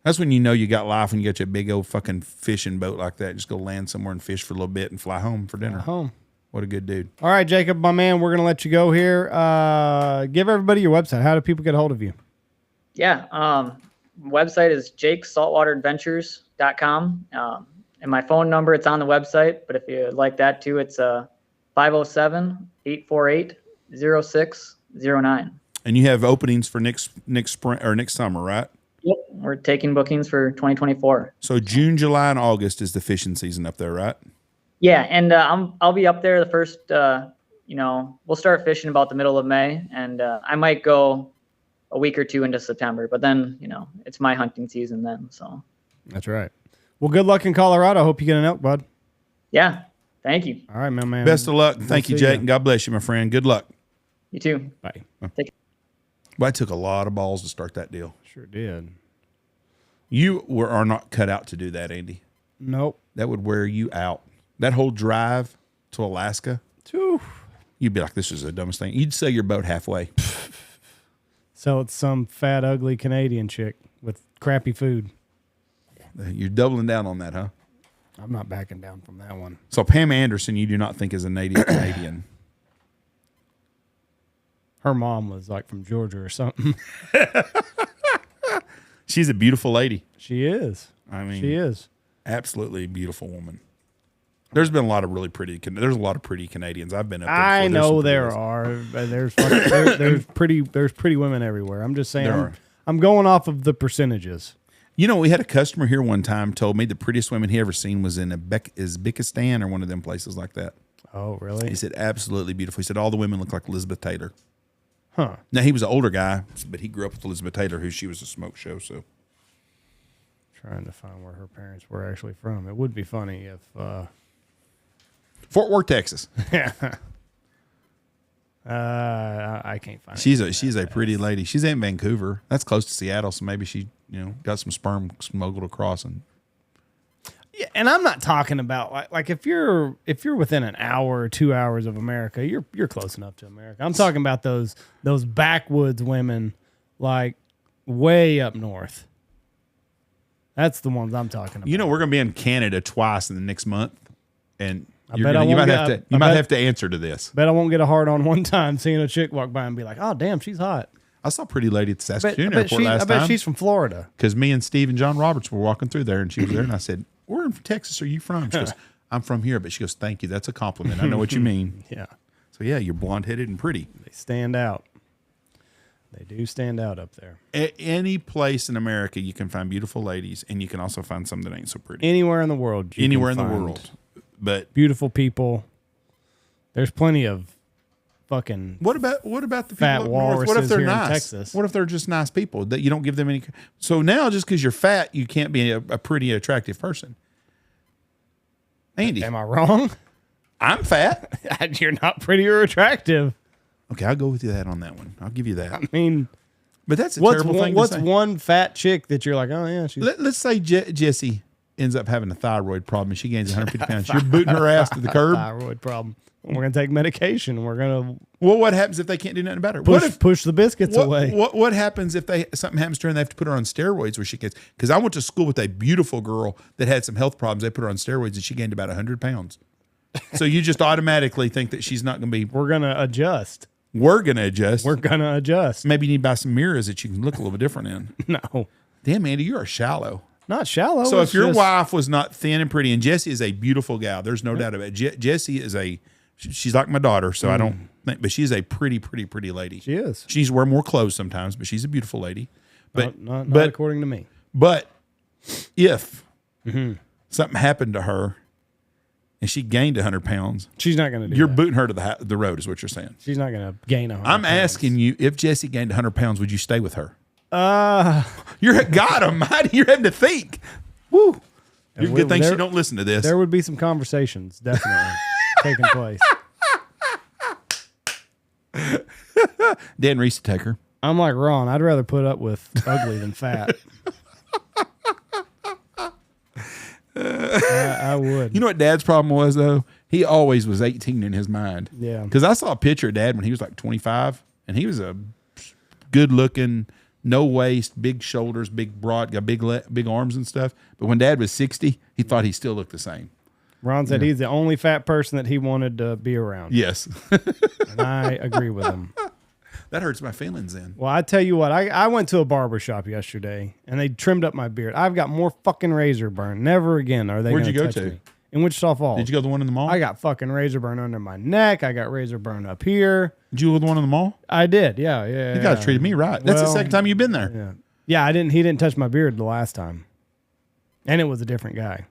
[SPEAKER 2] That's when you know you got life when you got your big old fucking fishing boat like that. Just go land somewhere and fish for a little bit and fly home for dinner.
[SPEAKER 1] Home.
[SPEAKER 2] What a good dude.
[SPEAKER 1] All right, Jacob, my man, we're going to let you go here. Give everybody your website. How do people get a hold of you? Yeah.
[SPEAKER 3] Website is jakesaltwateradventures.com. And my phone number, it's on the website. But if you like that too, it's 507-848-0609.
[SPEAKER 2] And you have openings for next spring or next summer, right?
[SPEAKER 3] Yep. We're taking bookings for 2024.
[SPEAKER 2] So June, July, and August is the fishing season up there, right?
[SPEAKER 3] Yeah, and I'll be up there the first. We'll start fishing about the middle of May, and I might go a week or two into September. But then, it's my hunting season then. So
[SPEAKER 1] that's right. Well, good luck in Colorado. I hope you get an elk, bud.
[SPEAKER 3] Yeah, thank you.
[SPEAKER 1] All right, my man.
[SPEAKER 2] Best of luck. Thank you, Jake, and God bless you, my friend. Good luck.
[SPEAKER 3] You too.
[SPEAKER 1] Bye.
[SPEAKER 2] Well, I took a lot of balls to start that deal.
[SPEAKER 1] Sure did.
[SPEAKER 2] You are not cut out to do that, Andy.
[SPEAKER 1] Nope.
[SPEAKER 2] That would wear you out. That whole drive to Alaska, you'd be like, this is the dumbest thing. You'd sell your boat halfway.
[SPEAKER 1] So it's some fat, ugly Canadian chick with crappy food.
[SPEAKER 2] You're doubling down on that, huh?
[SPEAKER 1] I'm not backing down from that one.
[SPEAKER 2] So Pam Anderson, you do not think is a native Canadian.
[SPEAKER 1] Her mom was like from Georgia or something.
[SPEAKER 2] She's a beautiful lady.
[SPEAKER 1] She is.
[SPEAKER 2] I mean,
[SPEAKER 1] she is.
[SPEAKER 2] Absolutely beautiful woman. There's been a lot of really pretty. There's a lot of pretty Canadians. I've been up there.
[SPEAKER 1] I know there are. There's pretty women everywhere. I'm just saying. I'm going off of the percentages.
[SPEAKER 2] We had a customer here one time told me the prettiest women he ever seen was in Uzbekistan or one of them places like that.
[SPEAKER 1] Oh, really?
[SPEAKER 2] He said absolutely beautiful. He said all the women look like Elizabeth Taylor.
[SPEAKER 1] Huh.
[SPEAKER 2] Now, he was an older guy, but he grew up with Elizabeth Taylor, she was a smoke show. So,
[SPEAKER 1] trying to find where her parents were actually from. It would be funny if
[SPEAKER 2] Fort Worth, Texas.
[SPEAKER 1] Yeah. I can't find.
[SPEAKER 2] She's a pretty lady. She's in Vancouver. That's close to Seattle, so maybe she got some sperm smuggled across. And
[SPEAKER 1] yeah, and I'm not talking about like if you're within an hour or 2 hours of America, you're close enough to America. I'm talking about those backwoods women, like way up north. That's the ones I'm talking about.
[SPEAKER 2] We're going to be in Canada twice in the next month, and you
[SPEAKER 1] might
[SPEAKER 2] have to answer to this.
[SPEAKER 1] Bet I won't get a hard on one time seeing a chick walk by and be like, "Oh, damn, she's hot."
[SPEAKER 2] I saw a pretty lady at the Saskatoon airport last time.
[SPEAKER 1] I bet she's from Florida.
[SPEAKER 2] Because me and Steve and John Roberts were walking through there, and she was there, and I said, "Where in Texas are you from?" She goes, "I'm from here," but she goes, "Thank you, that's a compliment. I know what you mean."
[SPEAKER 1] Yeah.
[SPEAKER 2] So yeah, you're blonde-headed and pretty.
[SPEAKER 1] They stand out. They do stand out up there.
[SPEAKER 2] Any place in America, you can find beautiful ladies, and you can also find some that ain't so pretty.
[SPEAKER 1] Anywhere in the world.
[SPEAKER 2] Anywhere in the world. But
[SPEAKER 1] beautiful people. There's plenty of fucking.
[SPEAKER 2] What about the
[SPEAKER 1] fat
[SPEAKER 2] people up north?
[SPEAKER 1] What if they're nice? Texas?
[SPEAKER 2] What if they're just nice people that you don't give them any? So now, just because you're fat, you can't be a pretty, attractive person. Andy,
[SPEAKER 1] am I wrong?
[SPEAKER 2] I'm fat.
[SPEAKER 1] You're not pretty or attractive.
[SPEAKER 2] Okay, I'll go with you on that one. I'll give you that.
[SPEAKER 1] I mean,
[SPEAKER 2] but that's a terrible thing to say.
[SPEAKER 1] What's one fat chick that you're like, oh yeah, she's.
[SPEAKER 2] Let's say Jessie ends up having a thyroid problem and she gains 150 pounds. You're booting her ass to the curb.
[SPEAKER 1] Thyroid problem. We're gonna take medication. We're gonna.
[SPEAKER 2] Well, what happens if they can't do nothing about her?
[SPEAKER 1] Push the biscuits away?
[SPEAKER 2] What happens if something happens to her and they have to put her on steroids where she gets? Because I went to school with a beautiful girl that had some health problems. They put her on steroids and she gained about 100 pounds. So you just automatically think that she's not going to be.
[SPEAKER 1] We're gonna adjust.
[SPEAKER 2] We're gonna adjust.
[SPEAKER 1] Maybe
[SPEAKER 2] you need to buy some mirrors that you can look a little bit different in.
[SPEAKER 1] No.
[SPEAKER 2] Damn, Andy, you are shallow.
[SPEAKER 1] Not shallow.
[SPEAKER 2] So if your wife was not thin and pretty, and Jessie is a beautiful gal, there's no doubt about it. Jessie is she's like my daughter, so I don't think, but she's a pretty, pretty, pretty lady.
[SPEAKER 1] She is.
[SPEAKER 2] She needs to wear more clothes sometimes, but she's a beautiful lady. But
[SPEAKER 1] not according to me.
[SPEAKER 2] But if something happened to her and she gained 100 pounds,
[SPEAKER 1] she's not going to do
[SPEAKER 2] You're
[SPEAKER 1] that.
[SPEAKER 2] booting her to the road, is what you're saying.
[SPEAKER 1] She's not going to gain 100
[SPEAKER 2] I'm
[SPEAKER 1] pounds.
[SPEAKER 2] asking you, if Jessie gained 100 pounds, would you stay with her? You're got him, Mighty. You're having to think. Woo. Good thing she don't listen to this.
[SPEAKER 1] There would be some conversations definitely taking place.
[SPEAKER 2] Dan Reese to take her.
[SPEAKER 1] I'm like Ron. I'd rather put up with ugly than fat. I would.
[SPEAKER 2] You know what Dad's problem was, though? He always was 18 in his mind.
[SPEAKER 1] Yeah.
[SPEAKER 2] Because I saw a picture of Dad when he was like 25, and he was a good-looking, no waist, big shoulders, big broad, got big arms and stuff. But when Dad was 60, he thought he still looked the same.
[SPEAKER 1] Ron said he's the only fat person that he wanted to be around.
[SPEAKER 2] Yes.
[SPEAKER 1] And I agree with him.
[SPEAKER 2] That hurts my feelings then.
[SPEAKER 1] Well, I tell you what, I went to a barber shop yesterday, and they trimmed up my beard. I've got more fucking razor burn. Never again are they going to touch me. In Wichita Falls.
[SPEAKER 2] Did you go to the one in the mall?
[SPEAKER 1] I got fucking razor burn under my neck. I got razor burn up here.
[SPEAKER 2] Did you go to the one in the mall?
[SPEAKER 1] I did, yeah.
[SPEAKER 2] You guys treated me right. That's the second time you've been there.
[SPEAKER 1] Yeah, he didn't touch my beard the last time. And it was a different guy.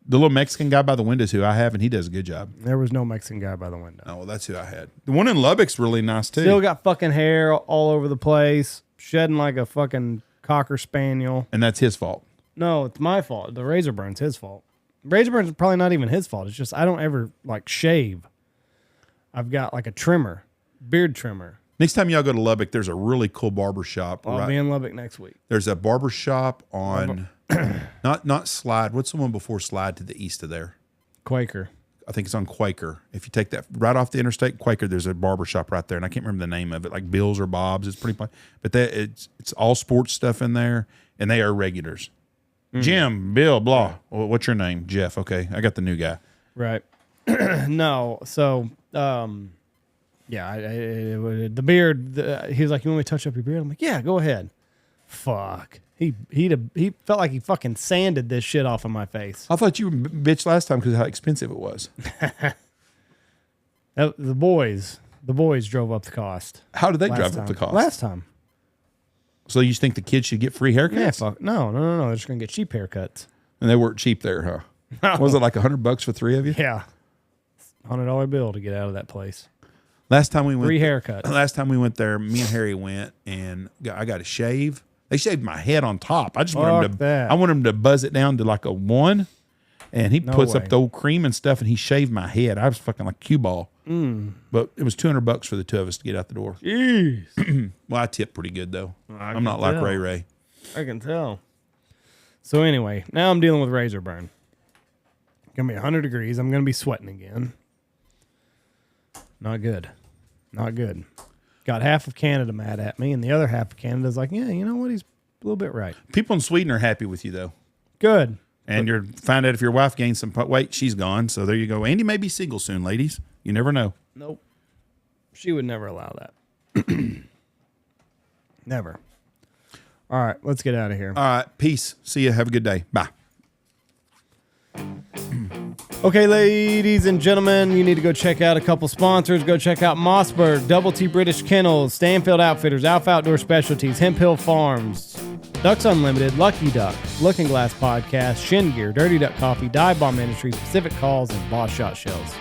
[SPEAKER 2] The little Mexican guy by the window is who I have, and he does a good job.
[SPEAKER 1] There was no Mexican guy by the window.
[SPEAKER 2] Oh, well, that's who I had. The one in Lubbock's really nice, too.
[SPEAKER 1] Still got fucking hair all over the place, shedding like a fucking cocker spaniel.
[SPEAKER 2] And that's his fault.
[SPEAKER 1] No, it's my fault. The razor burn's his fault. Razor burn's probably not even his fault. It's just I don't ever like shave. I've got like a trimmer, beard trimmer.
[SPEAKER 2] Next time y'all go to Lubbock, there's a really cool barber shop.
[SPEAKER 1] I'll be in Lubbock next week.
[SPEAKER 2] There's a barber shop on not Slide. What's the one before Slide to the east of there?
[SPEAKER 1] Quaker.
[SPEAKER 2] I think it's on Quaker. If you take that right off the interstate, Quaker, there's a barber shop right there, and I can't remember the name of it, like Bill's or Bob's. It's pretty, but it's all sports stuff in there, and they are regulars. Jim, Bill, blah. Well, what's your name? Jeff. Okay, I got the new guy.
[SPEAKER 1] Right. No. So, yeah, the beard. He was like, "You want me to touch up your beard?" I'm like, "Yeah, go ahead." Fuck. He felt like he fucking sanded this shit off of my face.
[SPEAKER 2] I thought you bitched last time because of how expensive it was.
[SPEAKER 1] The boys drove up the cost.
[SPEAKER 2] How did they drive up the cost?
[SPEAKER 1] Last time.
[SPEAKER 2] So you think the kids should get free haircuts?
[SPEAKER 1] Yeah, fuck. No. They're just gonna get cheap haircuts.
[SPEAKER 2] And they weren't cheap there, huh?
[SPEAKER 1] No.
[SPEAKER 2] Was it like $100 for three of you?
[SPEAKER 1] Yeah. $100 bill to get out of that place.
[SPEAKER 2] Last time we went,
[SPEAKER 1] free haircuts.
[SPEAKER 2] Last time we went there, me and Harry went, and I got a shave. They shaved my head on top. I just want him to. I want him to buzz it down to like a 1, and he puts up the old cream and stuff, and he shaved my head. I was fucking like cue ball. But it was $200 for the two of us to get out the door.
[SPEAKER 1] Jeez.
[SPEAKER 2] Well, I tip pretty good though. I'm not like Ray.
[SPEAKER 1] I can tell. So anyway, now I'm dealing with razor burn. Gonna be 100 degrees. I'm gonna be sweating again. Not good. Got half of Canada mad at me, and the other half of Canada's like, yeah, you know what? He's a little bit right.
[SPEAKER 2] People in Sweden are happy with you though.
[SPEAKER 1] Good.
[SPEAKER 2] And you're find out if your wife gains some weight, she's gone. So there you go. Andy may be single soon, ladies. You never know.
[SPEAKER 1] Nope. She would never allow that. Never. All right, let's get out of here.
[SPEAKER 2] All right, peace. See you. Have a good day. Bye.
[SPEAKER 1] Okay, ladies and gentlemen, you need to go check out a couple sponsors. Go check out Mossberg, Double T British Kennels, Stanfield Outfitters, Alpha Outdoor Specialties, Hemp Hill Farms, Ducks Unlimited, Lucky Duck, Looking Glass Podcast, Shin Gear, Dirty Duck Coffee, Dive Bomb Industries, Pacific Calls, and Boss Shot Shells.